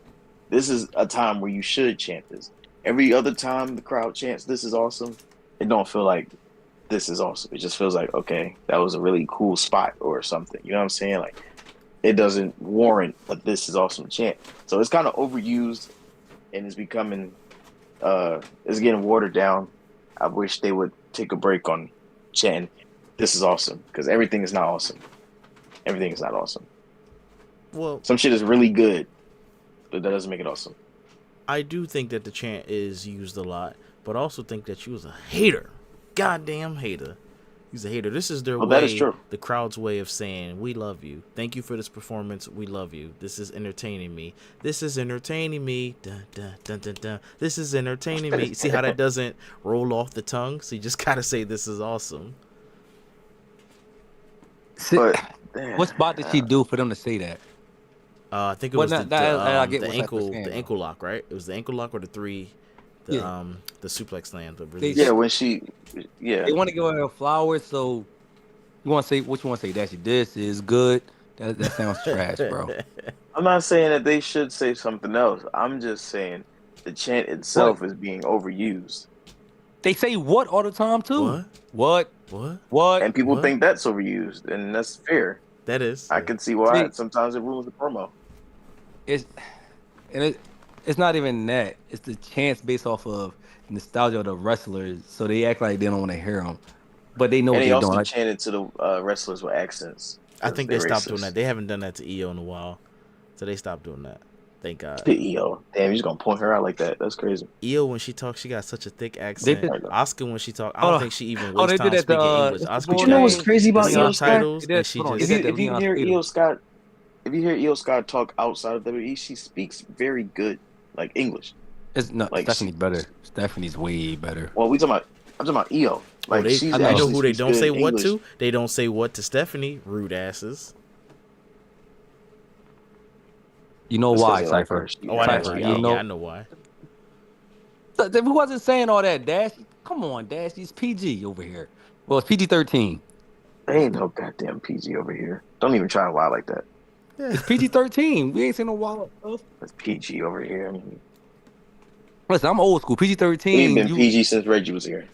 This is a time where you should chant this. Every other time the crowd chants this is awesome, it don't feel like this is awesome. It just feels like, okay, that was a really cool spot or something. You know what I'm saying? Like, it doesn't warrant a this is awesome chant. So it's kind of overused and it's becoming, it's getting watered down. I wish they would take a break on chanting this is awesome because everything is not awesome. Everything is not awesome. Well, some shit is really good, but that doesn't make it awesome. I do think that the chant is used a lot, but I also think that you was a hater. Goddamn hater. He's a hater. This is their way, that is true. The crowd's way of saying, we love you. Thank you for this performance. We love you. This is entertaining me. This is entertaining me. Dun, dun, dun, dun, dun. This is entertaining me. See how that doesn't roll off the tongue? So you just got to say this is awesome. But, what spot did she do for them to say that? I think it was the ankle lock, right? It was the ankle lock or the suplex land. They want to give her flowers, so you want to say what you want to say? Dashi, this is good. That sounds trash, bro. I'm not saying that they should say something else. I'm just saying the chant itself is being overused. They say what all the time too. What? And people think that's overused, and that's fair. That is. I can see why. Sometimes it ruins the promo. It's not even that. It's the chants based off of nostalgia of the wrestlers, so they act like they don't want to hear them, but they know what they're doing. And they also chanted to the wrestlers with accents. I think they stopped doing that. They haven't done that to EO in a while, so they stopped doing that. Thank God. EO, damn, you're just gonna point her out like that? That's crazy. EO, when she talks, she got such a thick accent. Oscar, when she talks, I don't think she even wastes time speaking English. Oscar, you know what's crazy about EO Scott? If you hear EO Scott, talk outside of WWE, she speaks very good, like English. It's not like Stephanie's better. Stephanie's way better. Well, I'm talking about EO. Like I know who they don't say what to. They don't say what to Stephanie. Rude asses. You know why, Cypher? I know why. Who wasn't saying all that, Dash? Come on, Dash. He's PG over here. Well, it's PG-13. Ain't no goddamn PG over here. Don't even try to lie like that. Yeah. It's PG-13. We ain't seen no wild stuff. It's PG over here. Listen, I'm old school. PG-13. We've been PG since Reggie was here.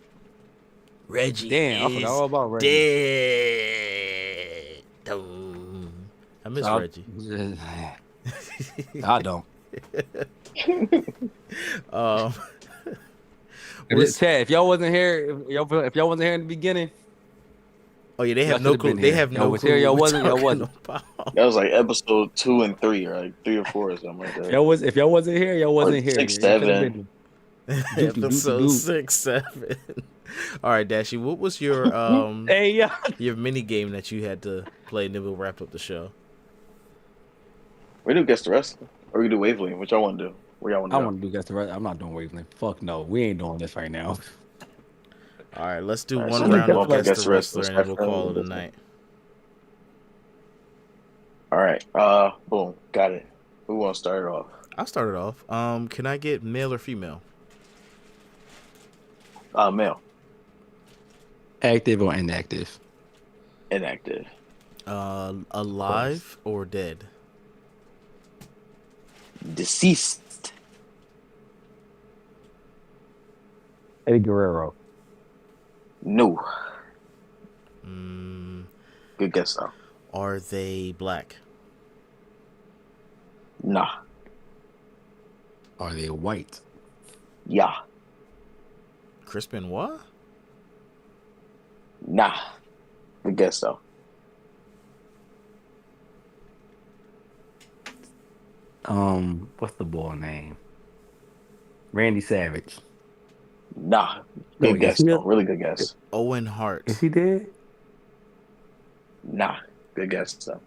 Reggie. Damn, I forgot all about Reggie. Dead. I miss Reggie. I don't. Chad, if y'all wasn't here, if y'all wasn't here in the beginning. Oh yeah, they have no clue. They have no clue. Y'all wasn't. That was like episode 2 and 3, or like 3 or 4 or something like that. If y'all wasn't here, y'all wasn't here. 6, 7. Episode 6, 7. All right, Dashi, what was your your mini game that you had to play, and then we'll wrap up the show. We do guess the wrestling, or we do wavelength. What y'all want to do? Where y'all want to go? I want to do guess the wrestling. I'm not doing wavelength. Fuck no, we ain't doing this right now. All right, let's do one round of guess the wrestler, and then we'll call it a night. All right, boom, got it. Who want to start it off? I'll start it off. Can I get male or female? Male. Active or inactive? Inactive. Alive or dead? Deceased. Eddie Guerrero. No. Good guess though. Are they black? Nah. Are they white? Yeah. Chris Benoit? Nah. Good guess though. What's the boy name? Randy Savage. Nah. Good guess though. Really good guess. Owen Hart. Is he dead? Nah. Good guess though.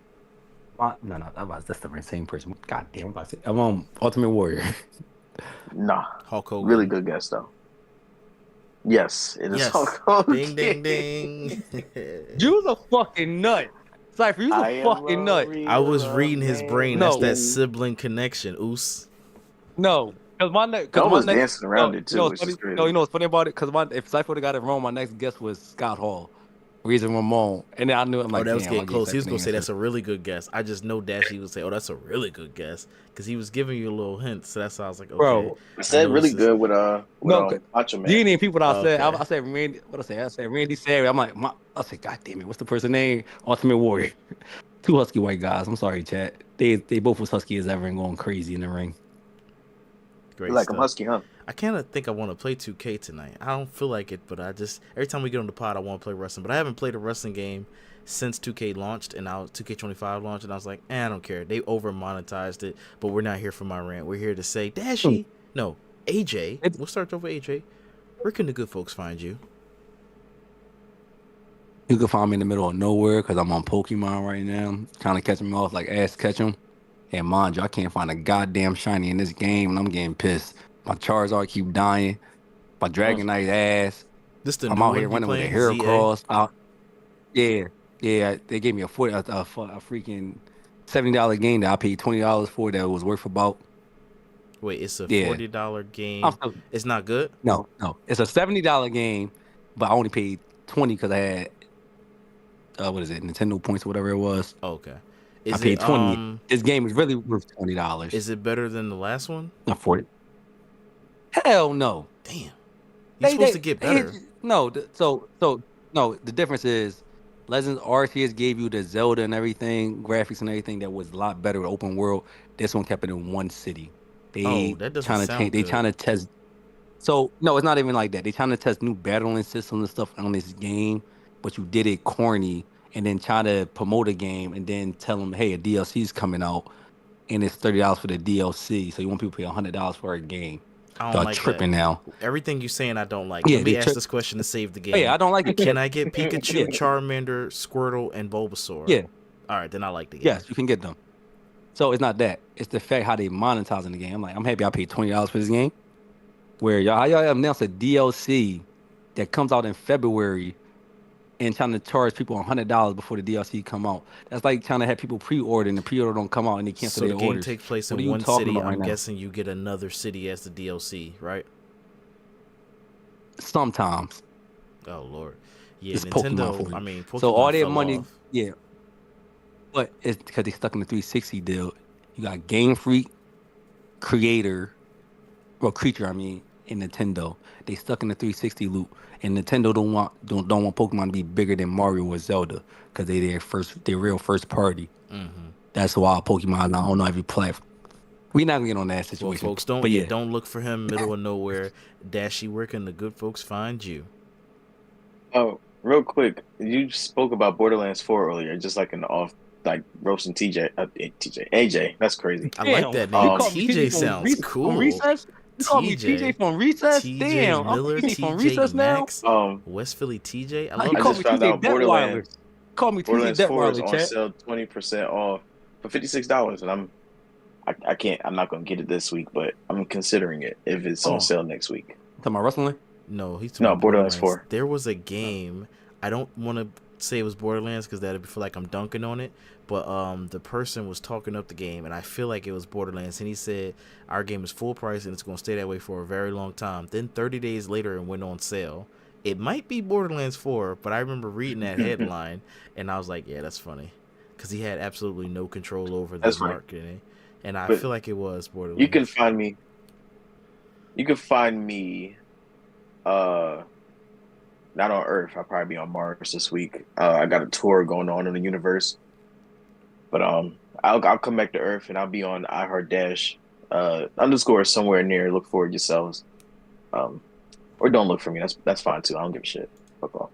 No, that's the same person. God damn, I'm Ultimate Warrior. Nah. Hulk Hogan. Really good guess though. Yes, it is Yes. Hulk Hogan. Ding, ding, ding. You's a fucking nut. Cypher, you's a fucking nut. I was reading his brain. That's that sibling connection. Oos. No, because my next. I was dancing around it too. Which is crazy. No, you know what's funny about it? Because if Cypher would have got it wrong, my next guess was Scott Hall. Reason Ramon. And then I knew I'm like, that was getting close. He was going to say answer. that's a really good guess. I just know Dashi would say, oh, that's a really good guess. Because he was giving you a little hint. So that's why I was like, okay. Bro, I said really good with Macho Man. You ain't people that I said. I said Randy. What I say? I said Randy Savage. I'm like, I said, God damn it, what's the person name? Ultimate Warrior. 2 husky white guys. I'm sorry, chat. They both was husky as ever and going crazy in the ring. Great like stuff. I'm husky, huh? I kind of think I want to play 2K tonight. I don't feel like it, but I just every time we get on the pod, I want to play wrestling. But I haven't played a wrestling game since 2K launched, and 2K25 launched, and I was like, I don't care. They over monetized it, but we're not here for my rant. We're here to say, AJ. We'll start over AJ. Where can the good folks find you? You can find me in the middle of nowhere because I'm on Pokemon right now, trying to catch them off like ass catch them. And mind you, I can't find a goddamn shiny in this game, and I'm getting pissed. My Charizard keep dying. My Dragonite ass. I'm out here running with a Heracross. Yeah. They gave me a freaking $70 game that I paid $20 for that was worth about. Wait, it's a $40 game. It's not good? No. It's a $70 game, but I only paid $20 because I had what is it, Nintendo points or whatever it was. Oh, okay. I paid $20. This game is really worth $20. Is it better than the last one? Not $40. Hell no. Damn. You're supposed to get better. The difference is Legends Arceus gave you the Zelda and everything, graphics and everything that was a lot better with open world. This one kept it in one city. That doesn't sound good. They trying to test. So no, it's not even like that. They trying to test new battling systems and stuff on this game, but you did it corny and then try to promote a game and then tell them, hey, a DLC is coming out and it's $30 for the DLC. So you want people to pay $100 for a game. I don't like tripping that. Now. Everything you're saying, I don't like. Let me ask this question to save the game. Hey, I don't like it. Can I get Pikachu, Charmander, Squirtle, and Bulbasaur? Yeah. All right, then I like the game. Yes, you can get them. So it's not that. It's the fact how they monetizing the game. I'm like, I'm happy I paid $20 for this game. Where y'all announced a DLC that comes out in February and trying to charge people $100 before the DLC come out. That's like trying to have people pre-order and the pre-order don't come out and they cancel their orders. So the game takes place in one city. I'm guessing you get another city as the DLC, right? sometimes. Oh Lord, yeah, It's Nintendo. Pokemon for you. I mean, Pokemon So all their fell money, off. yeah. But it's because they stuck in the 360 deal. You got Game Freak, Creator, Creature. I mean, and Nintendo. They stuck in the 360 loop, and Nintendo don't want Pokemon to be bigger than Mario or Zelda because they their real first party. Mm-hmm. That's why Pokemon not on every platform. We're not gonna get on that Well, situation. folks, don't but yeah, don't look for him middle of nowhere. Dashi, where can the good folks find you? Oh, real quick, you spoke about Borderlands 4 earlier, just like an off, like roasting AJ. That's crazy. I like damn. that You name. called me TJ TJ sounds from cool. recess. You called me TJ. TJ from recess. TJ Damn, I'm Miller, TJ from TJ recess now. Maxx, West Philly TJ. I He love I called just me that. found TJ out Detweiler. Called me TJ Borderlands 4 is Detweiler, on chat. sale 20% off for $56, and I'm not gonna get it this week, but I'm considering it if it's on sale next week. Talking about wrestling? No, he's talking about Borderlands Borderlands. 4. There was a game. I don't want to say it was Borderlands because that'd feel like I'm dunking on it. But the person was talking up the game, and I feel like it was Borderlands. And he said our game is full price and it's going to stay that way for a very long time. Then 30 days later, it went on sale. It might be Borderlands 4, but I remember reading that headline, and I was like, yeah, that's funny, because he had absolutely no control over the marketing. And I feel like it was Borderlands. You can find me. Not on Earth. I'll probably be on Mars this week. I got a tour going on in the universe. But I'll come back to Earth and I'll be on iHeart _ somewhere near. Look for it yourselves. Or don't look for me. That's fine too. I don't give a shit. Football.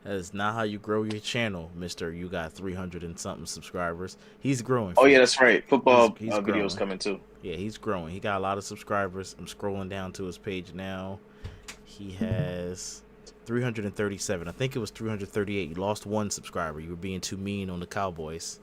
That is not how you grow your channel, Mister. You got 300 and something subscribers. He's growing. Oh yeah, that's right. Football he's videos coming too. Yeah, he's growing. He got a lot of subscribers. I'm scrolling down to his page now. He has 337. I think it was 338. You lost one subscriber. You were being too mean on the Cowboys.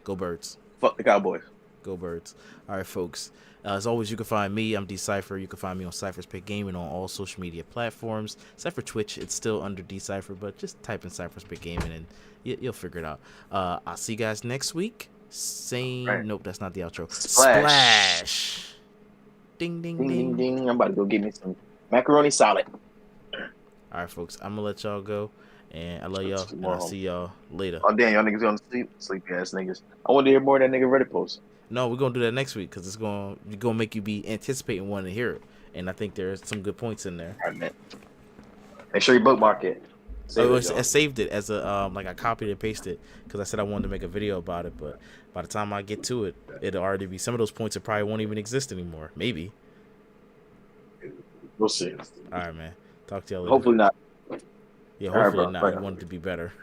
Go Birds. Fuck the Cowboys. Go Birds. All right, folks. As always, you can find me. I'm D Cypher. You can find me on Cypher's Pick Gaming on all social media platforms. Except for Twitch, it's still under D Cypher, but just type in Cypher's Pick Gaming and you'll figure it out. I'll see you guys next week. Nope, that's not the outro. Splash. Ding, ding, ding, ding, ding, ding. I'm about to go get me some macaroni salad. All right, folks. I'm gonna let y'all go, and I love y'all, and I'll see y'all later. Oh damn, y'all niggas gonna sleepy ass niggas. I want to hear more of that nigga Reddit post. No, we're gonna do that next week because it's gonna make you be anticipating wanting to hear it, and I think there's some good points in there. All right, man. Make sure you bookmark it. I saved it as a like I copied and pasted because I said I wanted to make a video about it, but by the time I get to it, it'll already be some of those points that probably won't even exist anymore. Maybe. We'll see. All right, man. Talk to y'all later. Hopefully not. Yeah, hopefully not. I want it to be better.